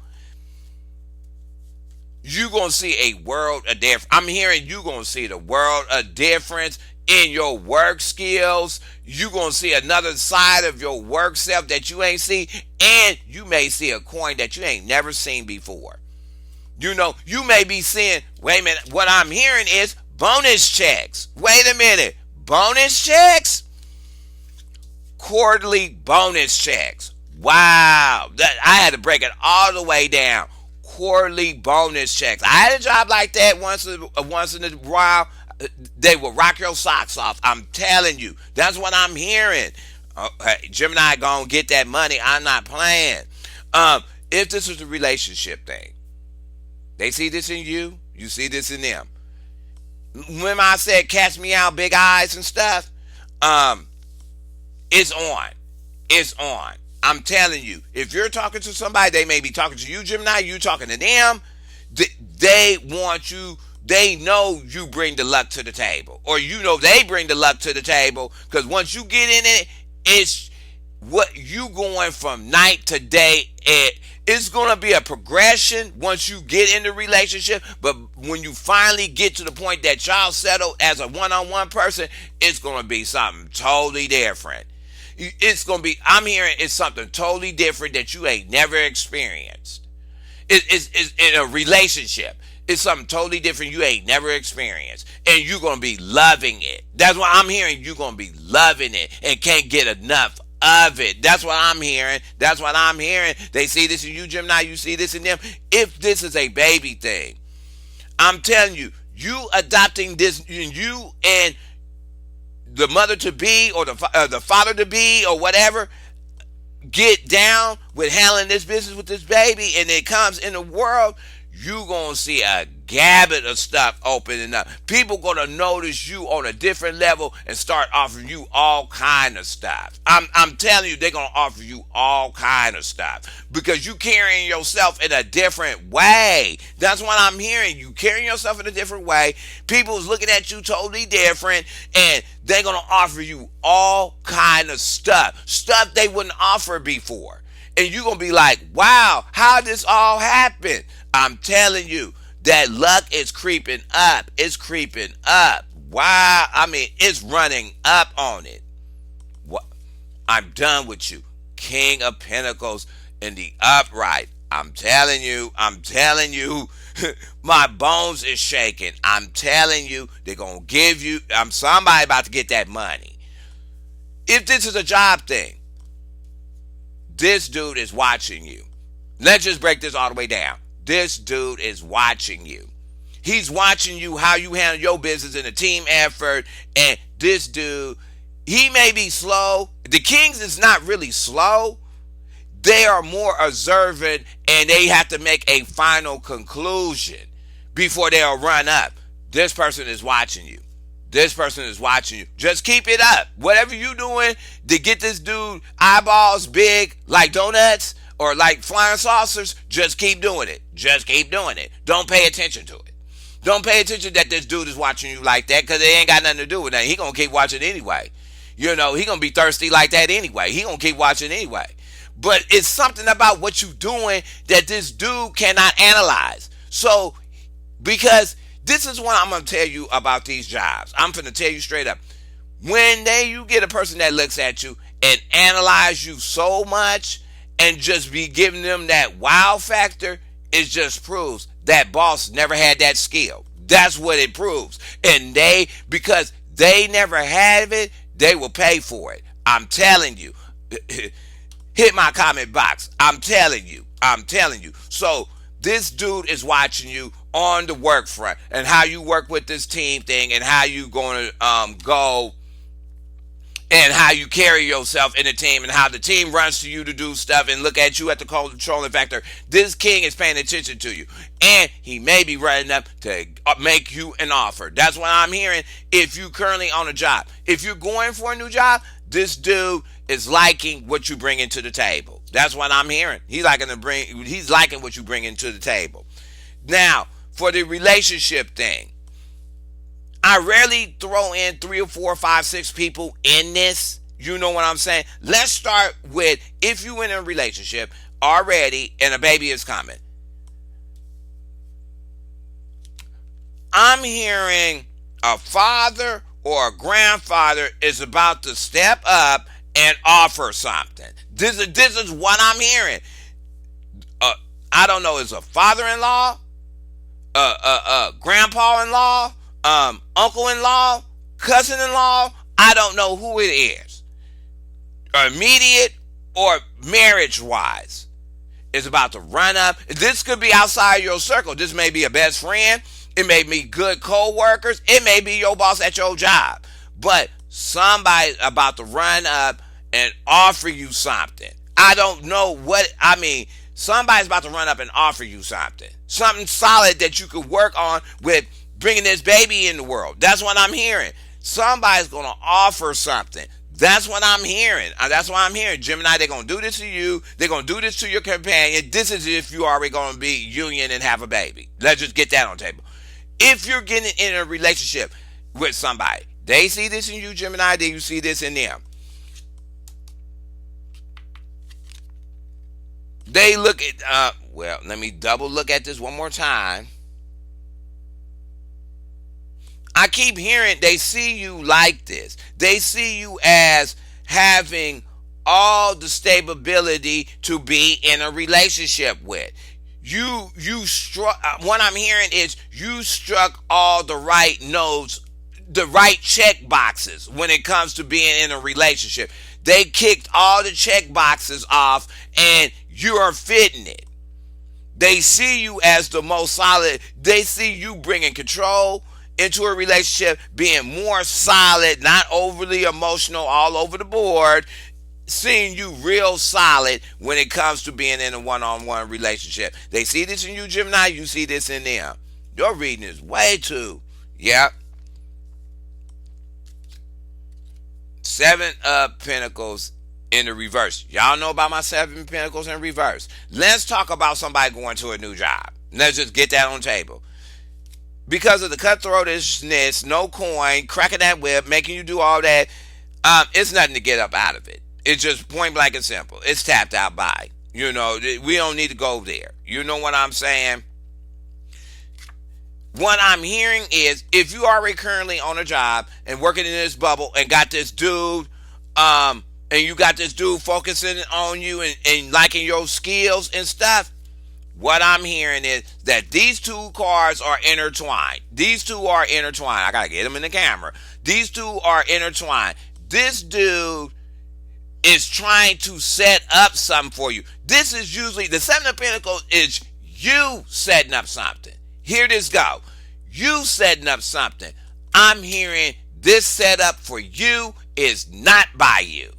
you gonna see a world of difference. I'm hearing you gonna see the world of difference in your work skills. You gonna see another side of your work self that you ain't see, and you may see a coin that you ain't never seen before. You know, you may be seeing, wait a minute, what I'm hearing is bonus checks. Wait a minute, bonus checks? Quarterly bonus checks. Wow, I had to break it all the way down. Quarterly bonus checks. I had a job like that once in a while. They will rock your socks off. I'm telling you. That's what I'm hearing. Hey, Gemini gonna get that money. I'm not playing. If this is a relationship thing, they see this in you. You see this in them. When I said catch me out, big eyes and stuff, it's on. It's on. I'm telling you, if you're talking to somebody, they may be talking to you, Gemini, you talking to them. They want you they know you bring the luck to the table, or you know they bring the luck to the table. Because once you get in it, it's what you going from night to day. It's going to be a progression once you get in the relationship, but when you finally get to the point that y'all settle as a one-on-one person, it's going to be something totally different. It's going to be, I'm hearing it's something totally different that you ain't never experienced. It's in a relationship. It's something totally different you ain't never experienced. And you're going to be loving it. That's what I'm hearing. You're going to be loving it and can't get enough of it. That's what I'm hearing. That's what I'm hearing. They see this in you, Gemini. You see this in them. If this is a baby thing, I'm telling you, you adopting this, you and the mother to be or the father to be or whatever, get down with handling this business with this baby, and it comes in the world, you gonna see a gamut of stuff opening up. People gonna notice you on a different level and start offering you all kind of stuff. I'm telling you, they're gonna offer you all kind of stuff because you carrying yourself in a different way. That's what I'm hearing. You carrying yourself in a different way. People's looking at you totally different, and they're gonna offer you all kind of stuff they wouldn't offer before. And you're going to be like, wow, how did this all happen? I'm telling you, that luck is creeping up. It's creeping up. Wow. I mean, it's running up on it. What? I'm done with you. King of Pentacles in the upright. I'm telling you, my bones is shaking. I'm telling you, they're going to give you, I'm somebody about to get that money. If this is a job thing, this dude is watching you. Let's just break this all the way down. This dude is watching you. He's watching you, how you handle your business in a team effort. And this dude, he may be slow. The Kings is not really slow. They are more observant, and they have to make a final conclusion before they'll run up. This person is watching you. This person is watching you. Just keep it up. Whatever you doing to get this dude eyeballs big like donuts or like flying saucers, just keep doing it. Just keep doing it. Don't pay attention to it. Don't pay attention that this dude is watching you like that, because it ain't got nothing to do with that. He gonna keep watching anyway. You know, he gonna be thirsty like that anyway. He gonna keep watching anyway. But it's something about what you doing that this dude cannot analyze. So, because this is what I'm going to tell you about these jobs. I'm going to tell you straight up. When you get a person that looks at you and analyze you so much and just be giving them that wow factor, it just proves that boss never had that skill. That's what it proves. And because they never have it, they will pay for it. I'm telling you. Hit my comment box. I'm telling you. So this dude is watching you on the work front and how you work with this team thing and how you going to go and how you carry yourself in the team and how the team runs to you to do stuff and look at you at the controlling factor. This king is paying attention to you, and he may be running up to make you an offer. That's what I'm hearing. If you currently on a job, if you're going for a new job, this dude is liking what you bring into the table. That's what I'm hearing. He's liking what you bring into the table. Now, for the relationship thing, I rarely throw in 3 or 4 or 5, 6 people in this. You know what I'm saying? Let's start with, if you in a relationship already and a baby is coming. I'm hearing a father or a grandfather is about to step up and offer something. This is what I'm hearing. I don't know, is a father-in-law, grandpa-in-law, uncle-in-law, cousin-in-law. I don't know who it is. Immediate or marriage-wise is about to run up. This could be outside your circle. This may be a best friend. It may be good co-workers. It may be your boss at your job. But somebody's about to run up and offer you something. I don't know what, I mean, somebody's about to run up and offer you something. Something solid that you could work on with bringing this baby in the world. That's what I'm hearing. Somebody's going to offer something. That's what I'm hearing. That's what I'm hearing. Gemini, they're going to do this to you. They're going to do this to your companion. This is if you already going to be union and have a baby. Let's just get that on the table. If you're getting in a relationship with somebody, they see this in you, Gemini, then you see this in them. They look at, well, let me double look at this one more time. I keep hearing they see you like this. They see you as having all the stability to be in a relationship with. You struck. What I'm hearing is you struck all the right notes, the right check boxes when it comes to being in a relationship. They kicked all the check boxes off, and you are fitting it. They see you as the most solid. They see you bringing control into a relationship, being more solid, not overly emotional all over the board, seeing you real solid when it comes to being in a one-on-one relationship. They see this in you, Gemini. You see this in them. Your reading is way too. Yep. Seven of Pentacles in the reverse. Y'all know about my Seven of Pentacles in reverse. Let's talk about somebody going to a new job. Let's just get that on the table. Because of the cutthroatishness, no coin, cracking that whip, making you do all that, it's nothing to get up out of it. It's just point blank and simple. It's tapped out by. You know, we don't need to go there. You know what I'm saying? What I'm hearing is if you are already currently on a job and working in this bubble and got this dude, and you got this dude focusing on you and liking your skills and stuff, what I'm hearing is that these two cards are intertwined. These two are intertwined. I got to get them in the camera. These two are intertwined. This dude is trying to set up something for you. This is usually, the Seven of Pentacles is you setting up something. Here this go. You setting up something. I'm hearing this setup for you is not by you.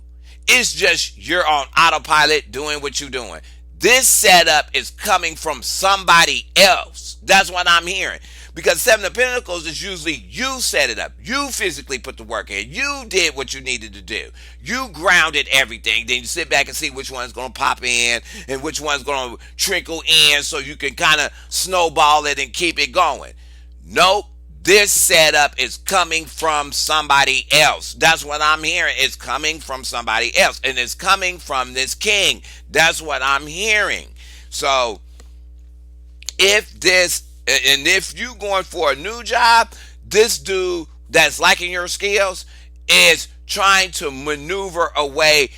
It's just you're on autopilot doing what you're doing. This setup is coming from somebody else. That's what I'm hearing. Because Seven of Pentacles is usually you set it up. You physically put the work in. You did what you needed to do. You grounded everything. Then you sit back and see which one's going to pop in and which one's going to trickle in so you can kind of snowball it and keep it going. Nope. This setup is coming from somebody else. That's what I'm hearing. It's coming from somebody else. And it's coming from this king. That's what I'm hearing. So, if you going for a new job, this dude that's liking your skills is trying to maneuver a way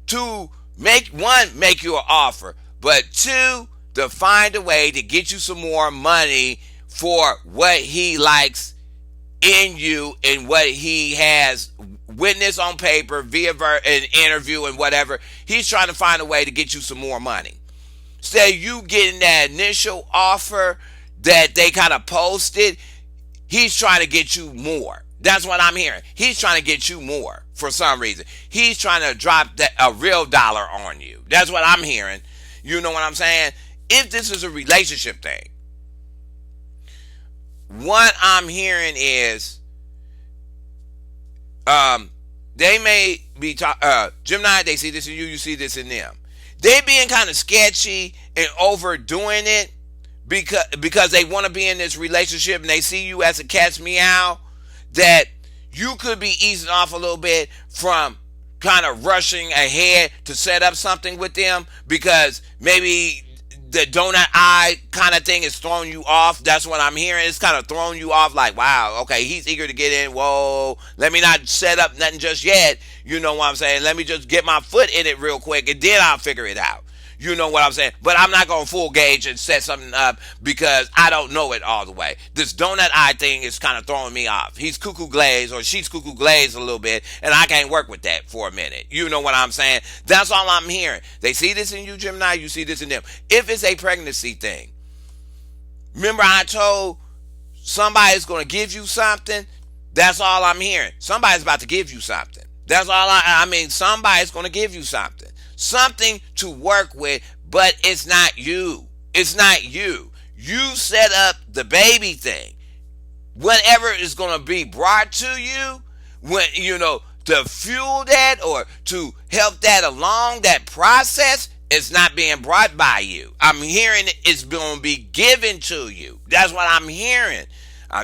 to make you an offer, but two, to find a way to get you some more money for what he likes in you and what he has witnessed on paper via an interview and whatever. He's trying to find a way to get you some more money. Say you getting that initial offer that they kind of posted, he's trying to get you more. That's what I'm hearing. He's trying to get you more for some reason. He's trying to drop a real dollar on you. That's what I'm hearing. You know what I'm saying? If this is a relationship thing, what I'm hearing is they may be Gemini, they see this in you, you see this in them. They being kind of sketchy and overdoing it because they want to be in this relationship and they see you as a cat's meow, that you could be easing off a little bit from kind of rushing ahead to set up something with them because maybe the donut eye kind of thing is throwing you off. That's what I'm hearing. It's kind of throwing you off like, wow, okay, he's eager to get in. Whoa, let me not set up nothing just yet. You know what I'm saying? Let me just get my foot in it real quick and then I'll figure it out. You know what I'm saying? But I'm not going to full gauge and set something up because I don't know it all the way. This donut eye thing is kind of throwing me off. He's cuckoo glazed or she's cuckoo glazed a little bit and I can't work with that for a minute. You know what I'm saying? That's all I'm hearing. They see this in you, Gemini. You see this in them. If it's a pregnancy thing, remember I told somebody's going to give you something? That's all I'm hearing. Somebody's about to give you something. That's all I mean, somebody's going to give you something. Something to work with, but it's not you. It's not you. You set up the baby thing. Whatever is going to be brought to you, when to fuel that or to help that along, that process, It's not being brought by you. I'm hearing it's going to be given to you. That's what I'm hearing.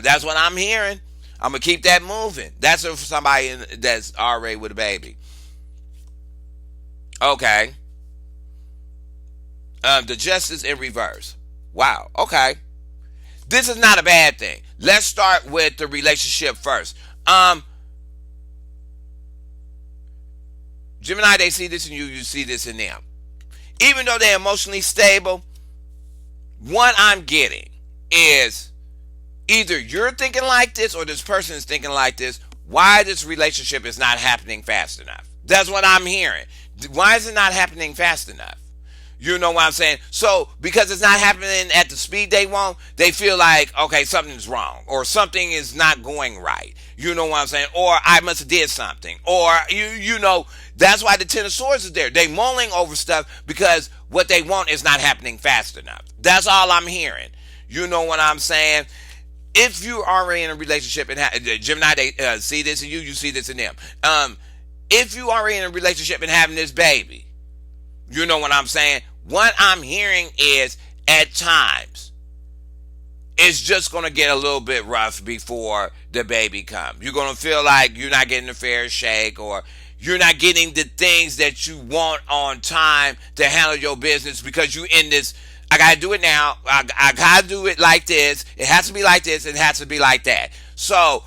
That's what I'm hearing. I'm going to keep that moving. That's for somebody that's already with a baby. Okay. The justice in reverse. Wow. Okay. This is not a bad thing. Let's start with the relationship first. Gemini, they see this in you, you see this in them. Even though they're emotionally stable, what I'm getting is either you're thinking like this or this person is thinking like this. Why this relationship is not happening fast enough? That's what I'm hearing. Why is it not happening fast enough? You know what I'm saying? So, because it's not happening at the speed they want, they feel like, okay, something's wrong. Or something is not going right. You know what I'm saying? Or I must have did something. Or, you know, that's why the Ten of Swords is there. They mulling over stuff because what they want is not happening fast enough. That's all I'm hearing. You know what I'm saying? If you are already in a relationship, and Gemini, they see this in you, you see this in them. If you are already in a relationship and having this baby, you know what I'm saying? What I'm hearing is at times it's just going to get a little bit rough before the baby comes. You're going to feel like you're not getting a fair shake, or you're not getting the things that you want on time to handle your business because you in this, I got to do it now. I got to do it like this. It has to be like this. It has to be like that. So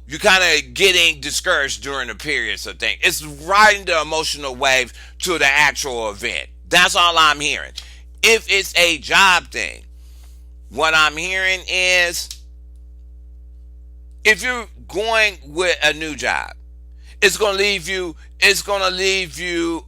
you're kind of getting discouraged during the periods of things. It's riding the emotional wave to the actual event. That's all I'm hearing. If it's a job thing, what I'm hearing is if you're going with a new job, it's going to leave you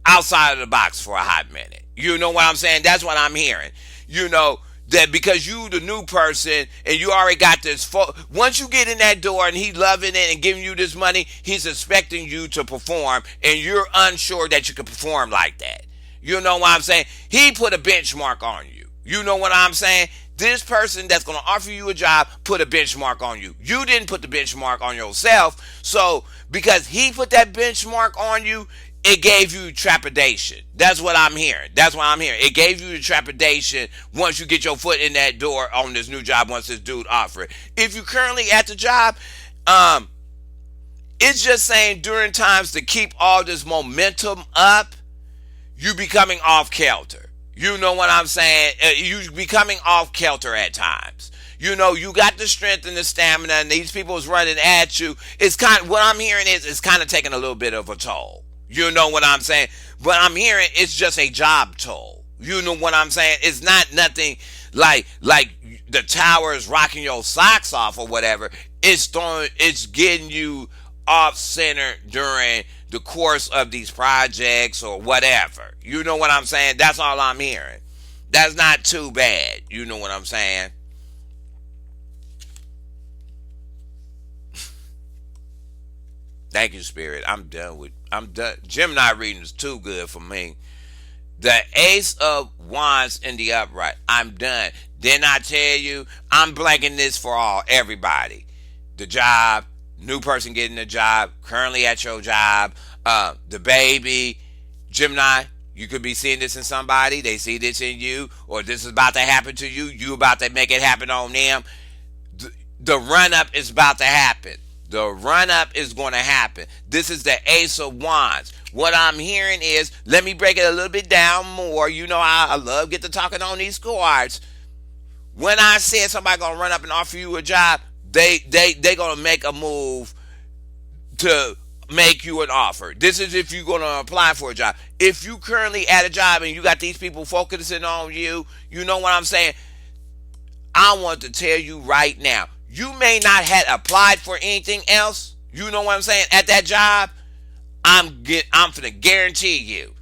outside of the box for a hot minute. You know what I'm saying? That's what I'm hearing. You know, that because you the new person and you already got this once you get in that door and he loving it and giving you this money, he's expecting you to perform and you're unsure that you can perform like that. You know what I'm saying? He put a benchmark on you. You know what I'm saying? This person that's going to offer you a job put a benchmark on you. You didn't put the benchmark on yourself. So because he put that benchmark on you, it gave you trepidation. That's what I'm hearing. That's what I'm hearing. It gave you the trepidation once you get your foot in that door on this new job, once this dude offer it. If you're currently at the job, it's just saying during times to keep all this momentum up, you becoming off kilter. You know what I'm saying? You becoming off kilter at times. You know, you got the strength and the stamina, and these people is running at you. It's kind of, what I'm hearing is it's kind of taking a little bit of a toll. You know what I'm saying? But I'm hearing it's just a job toll. You know what I'm saying? It's not nothing like the tower is rocking your socks off or whatever. It's getting you off center during the course of these projects or whatever. You know what I'm saying? That's all I'm hearing. That's not too bad. You know what I'm saying? Thank you, Spirit. I'm done. Gemini reading is too good for me. The Ace of Wands in the upright. I'm done. Didn't I tell you? I'm blanking this for everybody. The job, new person getting a job, currently at your job, the baby. Gemini, you could be seeing this in somebody. They see this in you, or this is about to happen to you. You about to make it happen on them. The run up is about to happen. The run up is going to happen. This is the Ace of Wands. What I'm hearing is, let me break it a little bit down more. You know I love get to talking on these cards. When I said somebody going to run up and offer you a job, they going to make a move to make you an offer. This is if you're going to apply for a job. If you currently at a job and you got these people focusing on you, you know what I'm saying? I want to tell you right now, you may not have applied for anything else. You know what I'm saying? At that job, I'm finna guarantee you,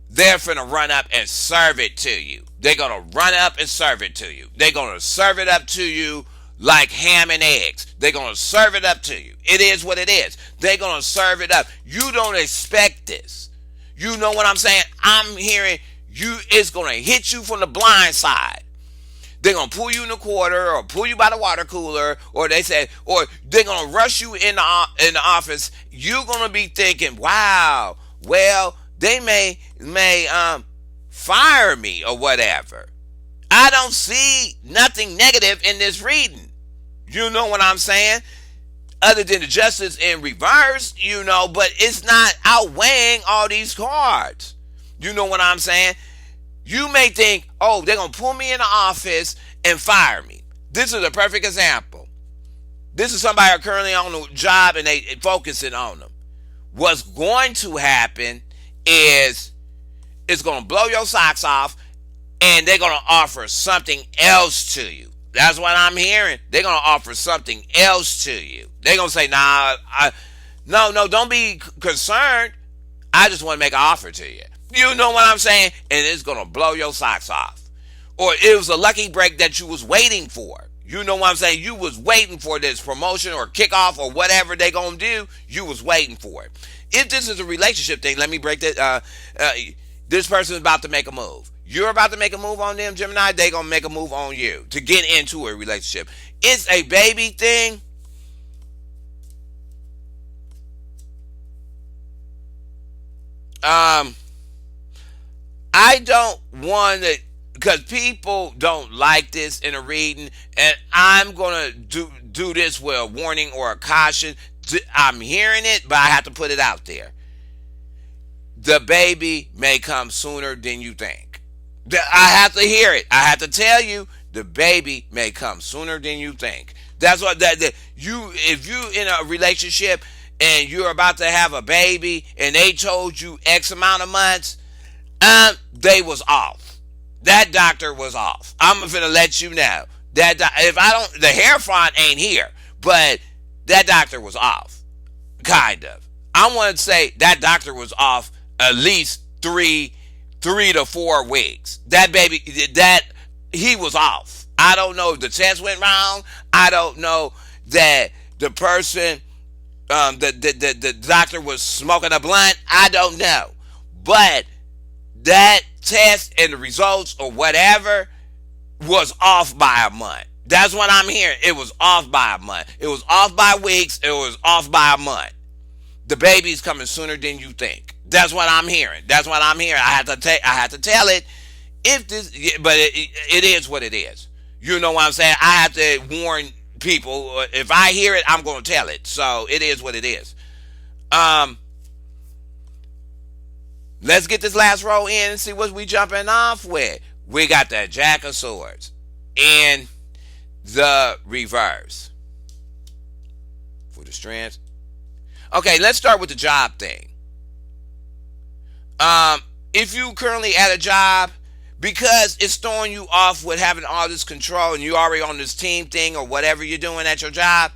they're finna run up and serve it to you. They're gonna run up and serve it to you. They're gonna serve it up to you like ham and eggs. They're gonna serve it up to you. It is what it is. They're gonna serve it up. You don't expect this. You know what I'm saying? I'm hearing you. It's gonna hit you from the blind side. They're going to pull you in the quarter or pull you by the water cooler, or they're going to rush you in the office. You're going to be thinking, wow, well, They may fire me or whatever. I don't see nothing negative in this reading. You know what I'm saying? Other than the justice in reverse, but it's not outweighing all these cards. You know what I'm saying? You may think, oh, they're going to pull me in the office and fire me. This is a perfect example. This is somebody currently on the job and they focusing on them. What's going to happen is it's going to blow your socks off and they're going to offer something else to you. That's what I'm hearing. They're going to offer something else to you. They're going to say, no, don't be concerned. I just want to make an offer to you. You know what I'm saying? And it's going to blow your socks off. Or it was a lucky break that you was waiting for. You know what I'm saying? You was waiting for this promotion or kickoff or whatever they going to do. You was waiting for it. If this is a relationship thing, let me break that. This person is about to make a move. You're about to make a move on them, Gemini. They going to make a move on you to get into a relationship. It's a baby thing. I don't want to, because people don't like this in a reading, and I'm going to do this with a warning or a caution. I'm hearing it, but I have to put it out there. The baby may come sooner than you think. I have to hear it. I have to tell you, the baby may come sooner than you think. That's what if you in a relationship and you're about to have a baby and they told you X amount of months, they was off. That doctor was off. I'm gonna let you know that if I don't, the hair front ain't here, but that doctor was off. Kind of. I want to say that doctor was off at least 3 to 4 weeks. That baby, he was off. I don't know if the test went wrong. I don't know that the person, the doctor was smoking a blunt. I don't know. But that test and the results or whatever was off by a month. That's what I'm hearing. It was off by a month. It was off by weeks. It was off by a month. The baby's coming sooner than you think. That's what I'm hearing. That's what I'm hearing. I have to tell it. But it is what it is. You know what I'm saying? I have to warn people. If I hear it, I'm going to tell it. So it is what it is. Let's get this last row in and see what we jumping off with. We got the Jack of Swords in the reverse for the strength. Okay, let's start with the job thing. If you currently at a job, because it's throwing you off with having all this control and you already on this team thing or whatever you're doing at your job,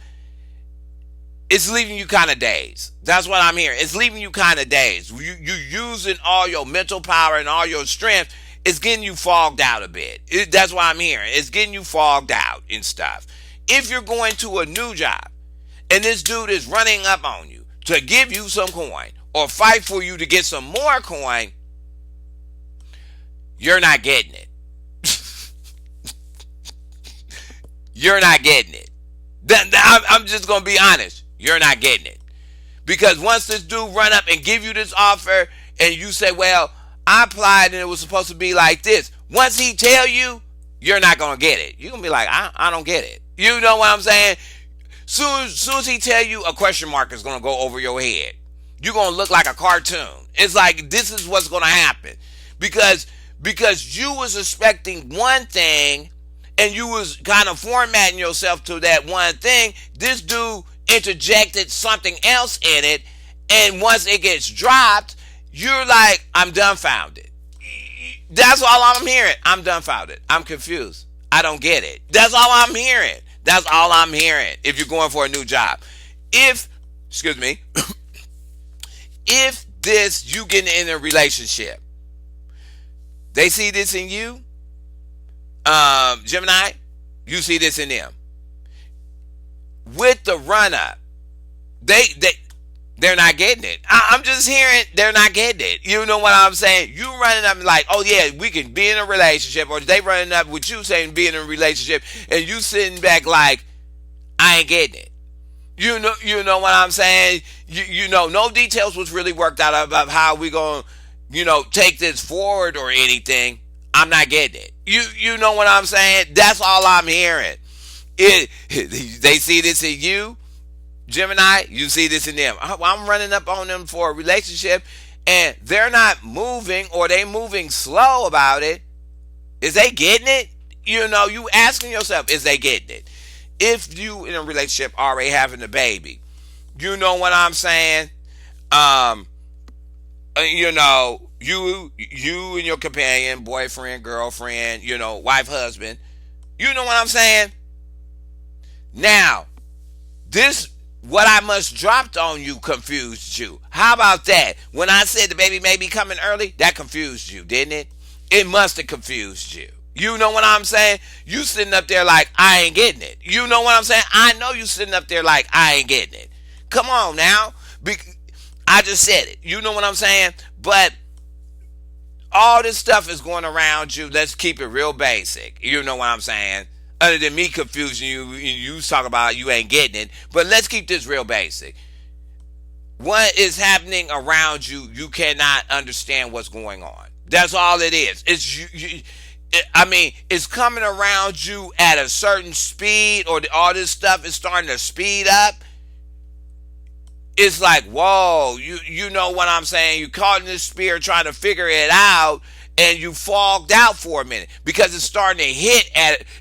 it's leaving you kind of dazed. That's what I'm hearing. It's leaving you kind of dazed. You using all your mental power and all your strength. It's getting you fogged out a bit. That's what I'm hearing. It's getting you fogged out and stuff. If you're going to a new job and this dude is running up on you to give you some coin or fight for you to get some more coin, you're not getting it. You're not getting it. I'm just going to be honest. You're not getting it. Because once this dude run up and give you this offer and you say, well, I applied and it was supposed to be like this. Once he tell you, you're not going to get it. You're going to be like, I don't get it. You know what I'm saying? Soon as he tell you, a question mark is going to go over your head. You're going to look like a cartoon. It's like, this is what's going to happen. Because you was expecting one thing and you was kind of formatting yourself to that one thing. This dude interjected something else in it, and once it gets dropped, you're like, I'm dumbfounded. That's all I'm hearing. I'm dumbfounded. I'm confused. I don't get it. That's all I'm hearing. That's all I'm hearing if you're going for a new job. If this, you getting in a relationship, they see this in you, Gemini, you see this in them. With the run up, they're not getting it. I'm just hearing they're not getting it. You know what I'm saying? You running up like, oh yeah, we can be in a relationship, or they running up with you saying be in a relationship, and you sitting back like, I ain't getting it. You know what I'm saying? You know, no details was really worked out about how we gonna take this forward or anything, I'm not getting it. You know what I'm saying? That's all I'm hearing. They see this in you, Gemini. You see this in them. I'm running up on them for a relationship, and they're not moving, or they moving slow about it. Is they getting it? You asking yourself, is they getting it? If you in a relationship already having a baby, you know what I'm saying? Um, you and your companion, boyfriend, girlfriend, wife, husband. You know what I'm saying? Now, this what I must dropped on you confused you. How about that? When I said the baby may be coming early, that confused you, didn't it? It must have confused you. You know what I'm saying? You sitting up there like I ain't getting it. You know what I'm saying? I know you sitting up there like I ain't getting it. Come on now. I just said it. You know what I'm saying? But all this stuff is going around you. Let's keep it real basic. You know what I'm saying? Other than me confusing you talk about you ain't getting it. But let's keep this real basic. What is happening around you, you cannot understand what's going on. That's all it is. It's coming around you at a certain speed, or all this stuff is starting to speed up. It's like, whoa, you know what I'm saying? You caught in this spear trying to figure it out, and you fogged out for a minute because it's starting to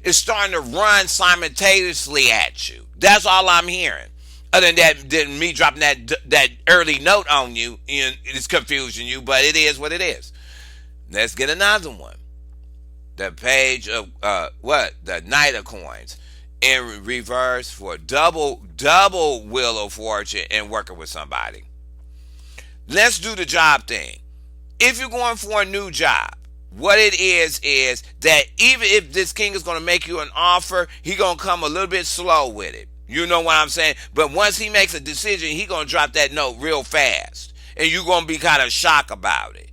it's starting to run simultaneously at you. That's all I'm hearing. Other than me dropping that early note on you, it's confusing you, but it is what it is. Let's get another one. The page of the Knight of Coins in reverse for double wheel of fortune and working with somebody. Let's do the job thing. If you're going for a new job, what it is that even if this king is going to make you an offer, he going to come a little bit slow with it. You know what I'm saying? But once he makes a decision, he going to drop that note real fast, and you're going to be kind of shocked about it.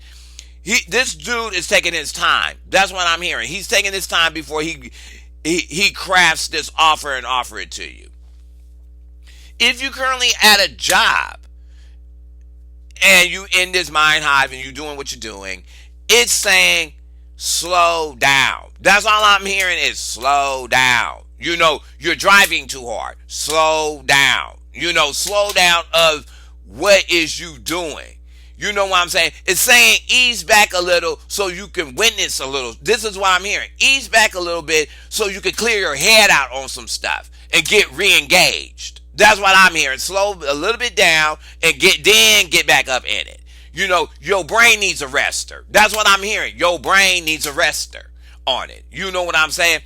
This dude is taking his time. That's what I'm hearing. He's taking his time before he crafts this offer and offer it to you. If you're currently at a job and you in this mind hive and you're doing what you're doing, it's saying slow down. That's all I'm hearing is slow down. You're driving too hard. Slow down. Slow down of what is you doing. You know what I'm saying? It's saying ease back a little so you can witness a little. This is what I'm hearing. Ease back a little bit so you can clear your head out on some stuff and get re-engaged. That's what I'm hearing. Slow a little bit down and get back up in it. Your brain needs a rester. That's what I'm hearing. Your brain needs a rester on it. You know what I'm saying?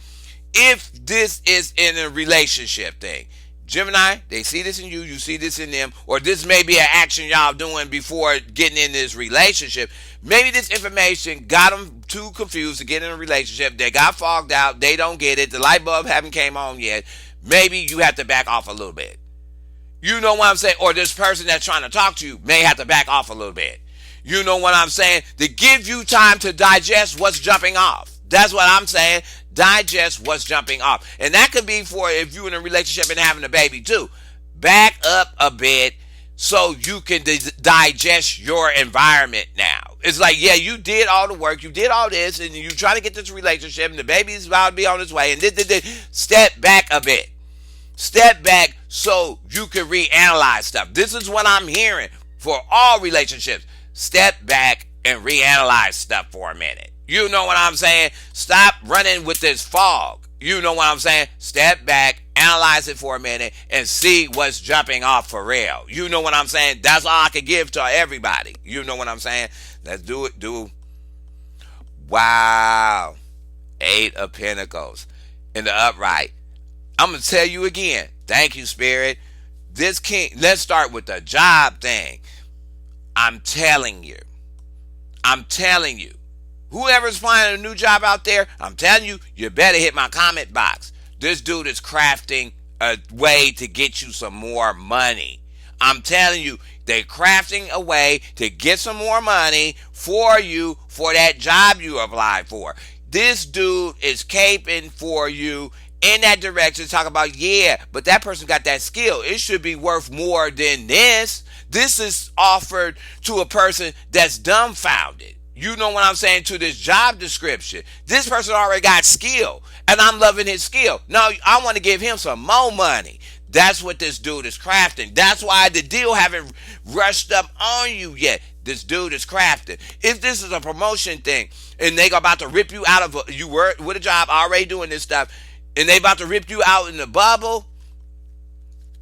If this is in a relationship thing, Gemini, they see this in you, you see this in them, or this may be an action y'all doing before getting in this relationship. Maybe this information got them too confused to get in a relationship. They got fogged out. They don't get it. The light bulb haven't came on yet. Maybe you have to back off a little bit. You know what I'm saying? Or this person that's trying to talk to you may have to back off a little bit. You know what I'm saying? To give you time to digest what's jumping off. That's what I'm saying. Digest what's jumping off. And that could be for if you're in a relationship and having a baby too. Back up a bit so you can digest your environment now. It's like, yeah, you did all the work. You did all this and you try to get this relationship and the baby's about to be on its way. And step back a bit. Step back so you can reanalyze stuff. This is what I'm hearing for all relationships. Step back and reanalyze stuff for a minute. You know what I'm saying? Stop running with this fog. You know what I'm saying? Step back, analyze it for a minute, and see what's jumping off for real. You know what I'm saying? That's all I can give to everybody. You know what I'm saying? Let's do it. Wow. 8 of Pentacles in the upright. I'm going to tell you again. Thank you, Spirit. This king, let's start with the job thing. I'm telling you. Whoever's finding a new job out there, I'm telling you, you better hit my comment box. This dude is crafting a way to get you some more money. I'm telling you, they're crafting a way to get some more money for you for that job you applied for. This dude is caping for you in that direction, talk about, yeah, but that person got that skill. It should be worth more than this. This is offered to a person that's dumbfounded. You know what I'm saying? To this job description. This person already got skill, and I'm loving his skill. No, I want to give him some more money. That's what this dude is crafting. That's why the deal haven't rushed up on you yet. This dude is crafting. If this is a promotion thing, and they about to rip you out of you were with a job already doing this stuff, and they about to rip you out in the bubble,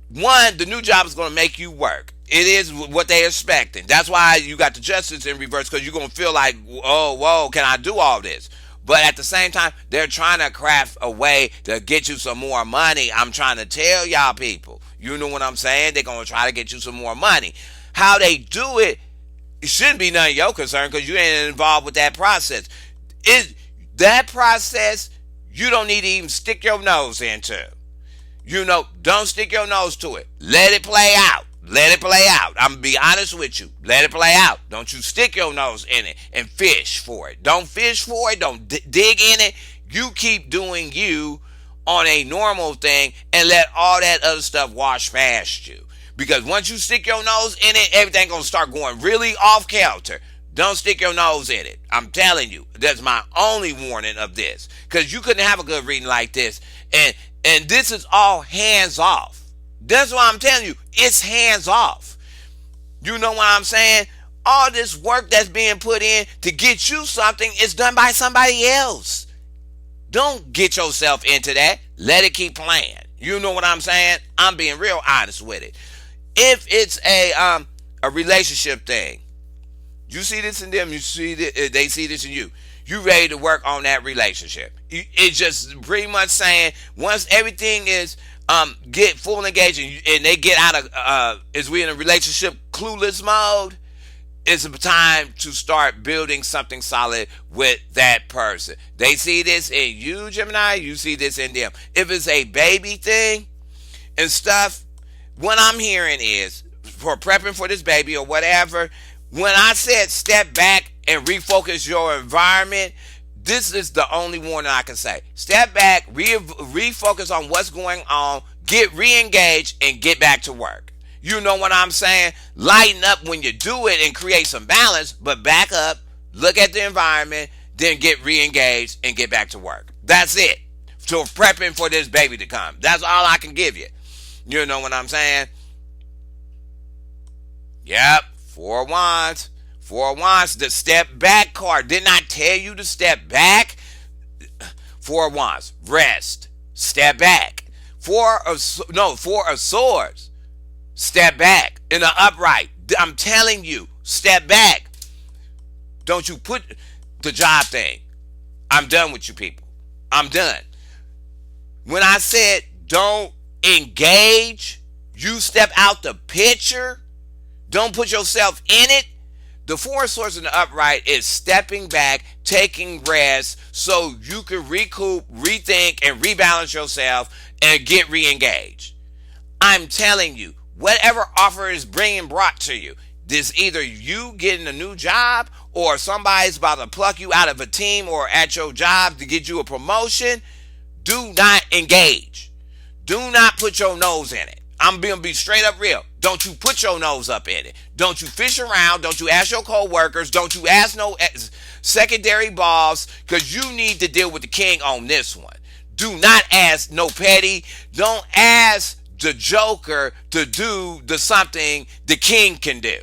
one, the new job is going to make you work. It is what they expecting. That's why you got the justice in reverse, because you're going to feel like, oh, whoa, can I do all this? But at the same time, they're trying to craft a way to get you some more money. I'm trying to tell y'all people. You know what I'm saying? They're going to try to get you some more money. How they do it, it shouldn't be none of your concern, because you ain't involved with that process. That process, you don't need to even stick your nose into. Don't stick your nose to it. Let it play out. Let it play out. I'm going to be honest with you. Let it play out. Don't you stick your nose in it and fish for it. Don't fish for it. Don't dig in it. You keep doing you on a normal thing and let all that other stuff wash past you. Because once you stick your nose in it, everything's going to start going really off kilter. Don't stick your nose in it. I'm telling you. That's my only warning of this. Because you couldn't have a good reading like this. And this is all hands off. That's why I'm telling you, it's hands off. You know what I'm saying? All this work that's being put in to get you something is done by somebody else. Don't get yourself into that. Let it keep playing. You know what I'm saying? I'm being real honest with it. If it's a relationship thing, you see this in them, they see this in you. You ready to work on that relationship. It's just pretty much saying once everything is get full engaged and they get out of is we in a relationship clueless mode, it's a time to start building something solid with that person. They see this in you, Gemini. You see this in them. If it's a baby thing and stuff, what I'm hearing is for prepping for this baby or whatever, when I said step back and refocus your environment, this is the only warning I can say. Step back, refocus on what's going on, get re-engaged, and get back to work. You know what I'm saying? Lighten up when you do it and create some balance, but back up, look at the environment, then get re-engaged and get back to work. That's it. So prepping for this baby to come. That's all I can give you. You know what I'm saying? Yep. 4 of Wands. 4 of Wands, the step back card. Didn't I tell you to step back? 4 of Wands, rest, step back. 4 of Swords, step back in the upright. I'm telling you, step back. Don't you put the job thing. I'm done with you people. I'm done. When I said don't engage, you step out the picture. Don't put yourself in it. The 4 of Swords in the upright is stepping back, taking rest, so you can recoup, rethink, and rebalance yourself and get re-engaged. I'm telling you, whatever offer is being brought to you, this either you getting a new job or somebody's about to pluck you out of a team or at your job to get you a promotion. Do not engage. Do not put your nose in it. I'm going to be straight up real. Don't you put your nose up in it. Don't you fish around. Don't you ask your co-workers. Don't you ask no secondary boss, because you need to deal with the king on this one. Do not ask no petty. Don't ask the joker to do the something the king can do.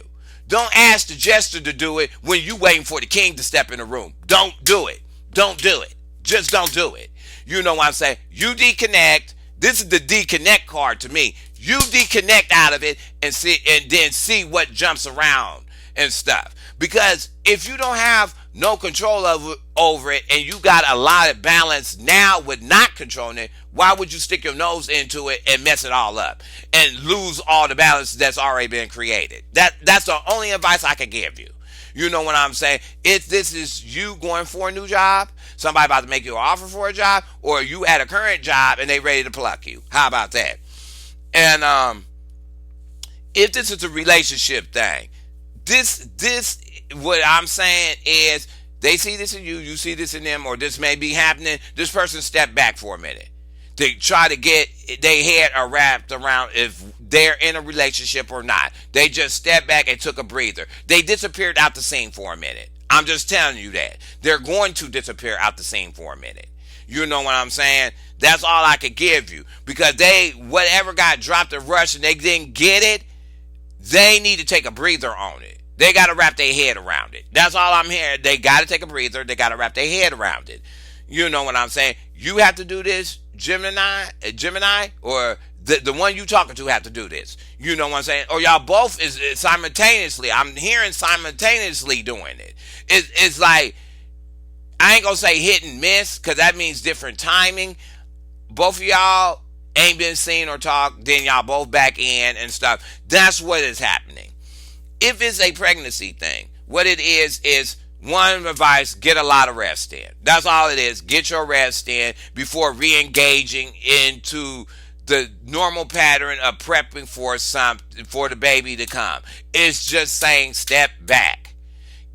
Don't ask the jester to do it when you waiting for the king to step in the room. Don't do it. Don't do it. Just don't do it. You know what I'm saying? You deconnect. This is the deconnect card to me. You deconnect out of it and then see what jumps around and stuff. Because if you don't have no control over it and you got a lot of balance now with not controlling it, why would you stick your nose into it and mess it all up and lose all the balance that's already been created? That's the only advice I can give you. You know what I'm saying? If this is you going for a new job, somebody about to make you an offer for a job, or you at a current job and they ready to pluck you. How about that? And if this is a relationship thing, this what I'm saying is they see this in you, you see this in them, or this may be happening. This person step back for a minute. They try to get their head wrapped around if they're in a relationship or not. They just stepped back and took a breather. They disappeared out the scene for a minute. I'm just telling you that. They're going to disappear out the scene for a minute. You know what I'm saying? That's all I could give you. Because they, whatever got dropped and rushed and they didn't get it, they need to take a breather on it. They got to wrap their head around it. That's all I'm hearing. They got to take a breather. They got to wrap their head around it. You know what I'm saying? You have to do this, Gemini, or the one you talking to have to do this. You know what I'm saying? Or y'all both is simultaneously. I'm hearing simultaneously doing it. It's like, I ain't gonna say hit and miss because that means different timing. Both of y'all ain't been seen or talked, then y'all both back in and stuff. That's what is happening. If it's a pregnancy thing, what it is one advice: get a lot of rest in. That's all it is. Get your rest in before re-engaging into the normal pattern of prepping for the baby to come. It's just saying step back.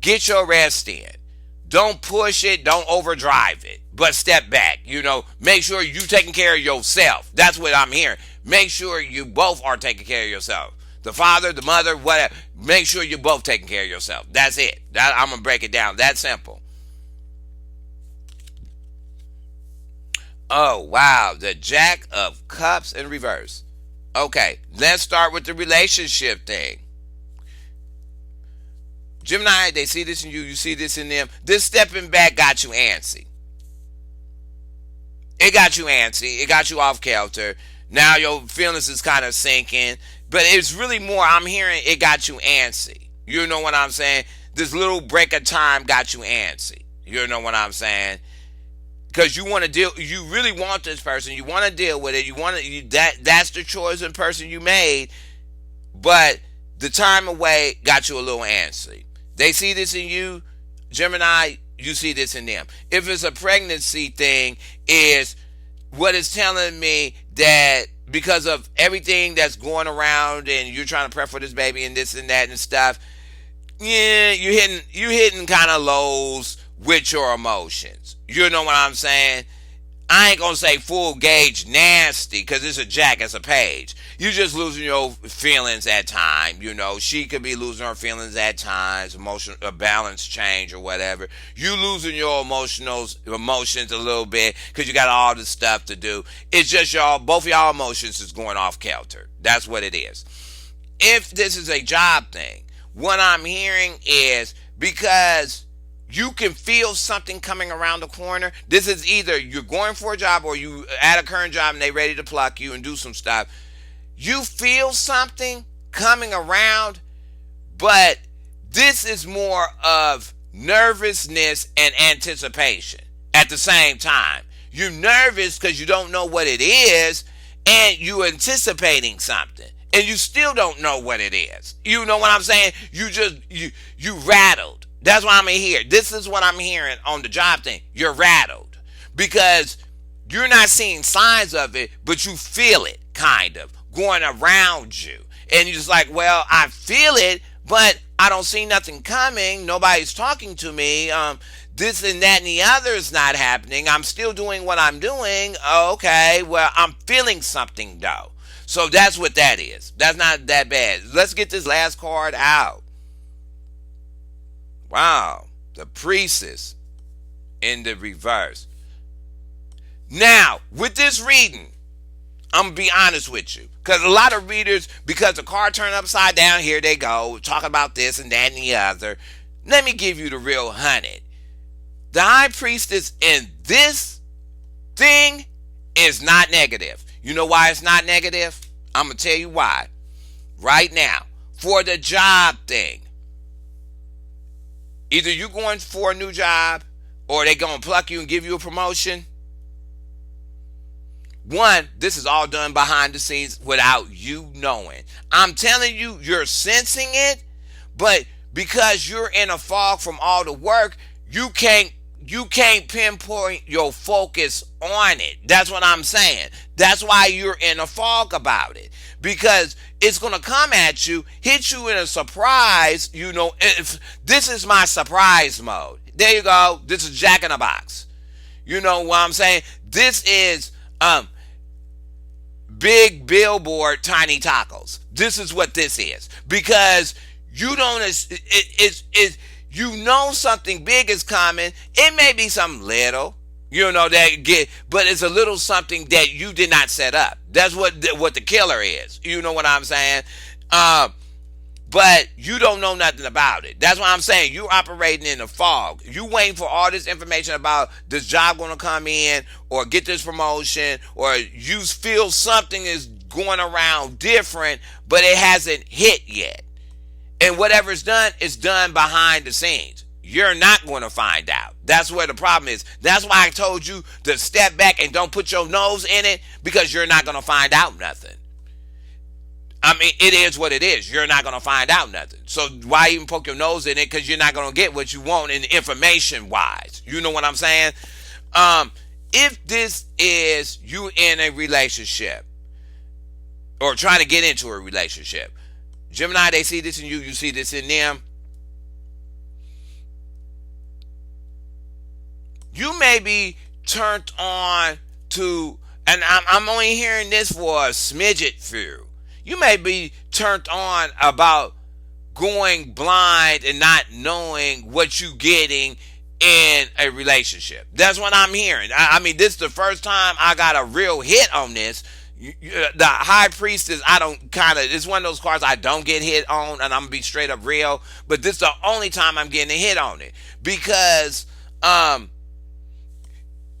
Get your rest in. Don't push it. Don't overdrive it. But step back. Make sure you taking care of yourself. That's what I'm hearing. Make sure you both are taking care of yourself. The father, the mother, whatever. Make sure you're both taking care of yourself. That's it. I'm going to break it down. That simple. Oh, wow. The Jack of Cups in reverse. Okay, let's start with the relationship thing. Gemini, they see this in you, you see this in them. This stepping back got you antsy. It got you antsy. It got you off kilter. Now your feelings is kind of sinking. But it's really more, I'm hearing it got you antsy. You know what I'm saying? This little break of time got you antsy. You know what I'm saying? Because you want to deal, you really want this person. You want to deal with it. That's the choice and person you made. But the time away got you a little antsy. They see this in you, Gemini, you see this in them. If it's a pregnancy thing, is what it's telling me that because of everything that's going around and you're trying to prep for this baby and this and that and stuff, yeah, you're hitting kind of lows with your emotions. You know what I'm saying? I ain't gonna say full gauge nasty because it's a Jack, it's a page. You just losing your feelings at times. She could be losing her feelings at times, a balance change or whatever. You losing your emotions a little bit because you got all this stuff to do. It's just both of y'all emotions is going off kilter. That's what it is. If this is a job thing, what I'm hearing is because you can feel something coming around the corner. This is either you're going for a job or you at a current job and they ready to pluck you and do some stuff. You feel something coming around, but this is more of nervousness and anticipation at the same time. You're nervous because you don't know what it is and you're anticipating something and you still don't know what it is. You know what I'm saying? You rattled. That's why I'm here. This is what I'm hearing on the job thing. You're rattled because you're not seeing signs of it, but you feel it kind of going around you. And you're just like, well, I feel it, but I don't see nothing coming. Nobody's talking to me. This and that and the other is not happening. I'm still doing what I'm doing. Okay, well, I'm feeling something though. So that's what that is. That's not that bad. Let's get this last card out. Wow, the priestess in the reverse. Now, with this reading, I'm going to be honest with you. Because a lot of readers, because the card turned upside down, here they go, talking about this and that and the other. Let me give you the real honey. The high priestess in this thing is not negative. You know why it's not negative? I'm going to tell you why. Right now, for the job thing. Either you're going for a new job or they're going to pluck you and give you a promotion. One, this is all done behind the scenes without you knowing. I'm telling you, you're sensing it, but because you're in a fog from all the work, you can't pinpoint your focus on it. That's what I'm saying. That's why you're in a fog about it. Because it's going to come at you, hit you in a surprise. If this is my surprise mode. There you go. This is Jack in a Box. You know what I'm saying? This is big billboard tiny tacos. This is what this is. Because you don't, you know something big is coming. It may be something little, that get, but it's a little something that you did not set up. That's what the killer is. You know what I'm saying? But you don't know nothing about it. That's why I'm saying you're operating in a fog. You waiting for all this information about this job going to come in or get this promotion, or you feel something is going around different, but it hasn't hit yet. And whatever's done is done behind the scenes. You're not going to find out. That's where the problem is. That's why I told you to step back and don't put your nose in it, because you're not going to find out nothing. I mean, it is what it is. You're not going to find out nothing. So why even poke your nose in it? Because you're not going to get what you want in information-wise. You know what I'm saying? If this is you in a relationship or trying to get into a relationship, Gemini, they see this in you. You see this in them. You may be turned on to, and I'm only hearing this for a smidget few. You may be turned on about going blind and not knowing what you're getting in a relationship. That's what I'm hearing. I mean, this is the first time I got a real hit on this. The high priestess, it's one of those cards I don't get hit on, and I'm gonna be straight up real. But this is the only time I'm getting a hit on it, because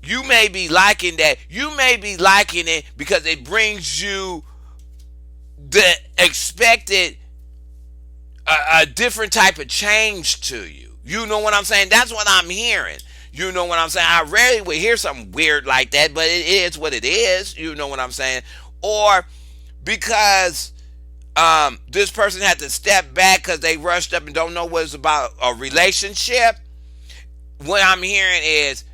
you may be liking that. You may be liking it because it brings you the expected a different type of change to you. You know what I'm saying? That's what I'm hearing. You know what I'm saying? I rarely would hear something weird like that, but it is what it is. You know what I'm saying? Or because this person had to step back because they rushed up and don't know what it's about a relationship. What I'm hearing is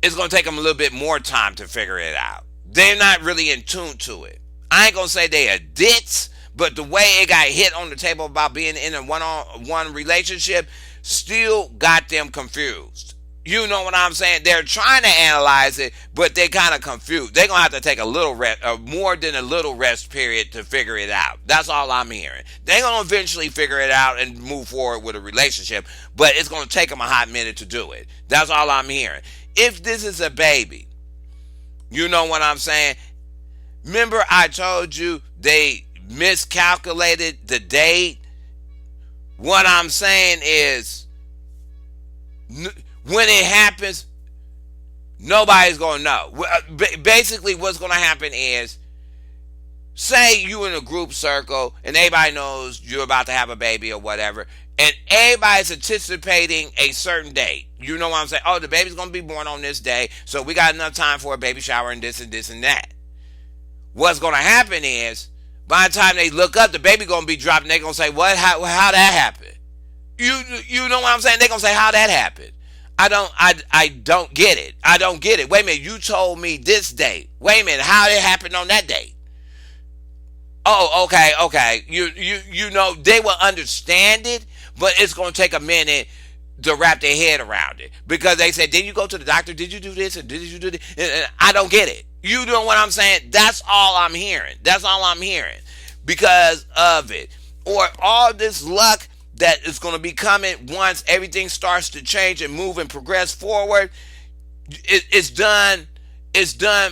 it's going to take them a little bit more time to figure it out. They're not really in tune to it. I ain't going to say they are dits, but the way it got hit on the table about being in a one-on-one relationship still got them confused. You know what I'm saying? They're trying to analyze it, but they're kind of confused. They're going to have to take a little rest, more than a little rest period to figure it out. That's all I'm hearing. They're going to eventually figure it out and move forward with a relationship, but it's going to take them a hot minute to do it. That's all I'm hearing. If this is a baby, you know what I'm saying? Remember I told you they miscalculated the date? What I'm saying is, when it happens, nobody's going to know. Basically, what's going to happen is, say you in a group circle and everybody knows you're about to have a baby or whatever, and everybody's anticipating a certain date. You know what I'm saying? Oh, the baby's going to be born on this day, so we got enough time for a baby shower and this and this and that. What's going to happen is, by the time they look up, the baby going to be dropped, and they're going to say, what? How that happened? You know what I'm saying? They're going to say, how that happened? I don't get it. I don't get it. Wait a minute, you told me this date. Wait a minute, how it happened on that date? Oh, okay. You know, they will understand it, but it's going to take a minute to wrap their head around it. Because they said, did you go to the doctor? Did you do this? And did you do this? And I don't get it. You know what I'm saying? That's all I'm hearing. That's all I'm hearing. Because of it. Or all this luck that is going to be coming once everything starts to change and move and progress forward. It's done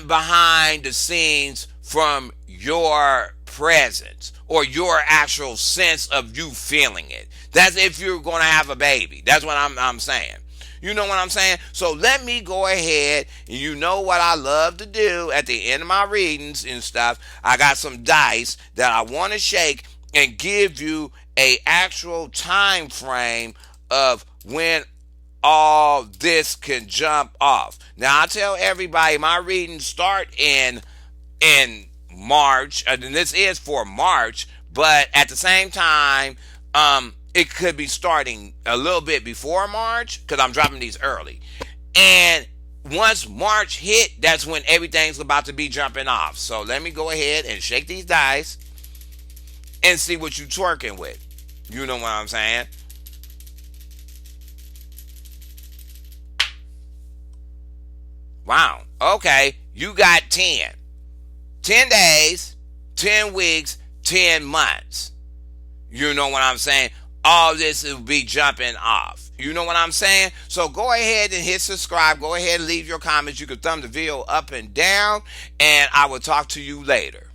behind the scenes from your presence or your actual sense of you feeling it. That's if you're going to have a baby. That's what I'm saying. You know what I'm saying? So let me go ahead, and you know what I love to do at the end of my readings and stuff. I got some dice that I want to shake and give you a actual time frame of when all this can jump off. Now I tell everybody my readings start in March, and this is for March, but at the same time, it could be starting a little bit before March because I'm dropping these early. And once March hit, that's when everything's about to be jumping off. So let me go ahead and shake these dice and see what you're twerking with. You know what I'm saying? Wow. Okay. You got 10. 10 days. 10 weeks, 10 months. You know what I'm saying? All this will be jumping off. You know what I'm saying? So go ahead and hit subscribe. Go ahead and leave your comments. You can thumb the video up and down, and I will talk to you later.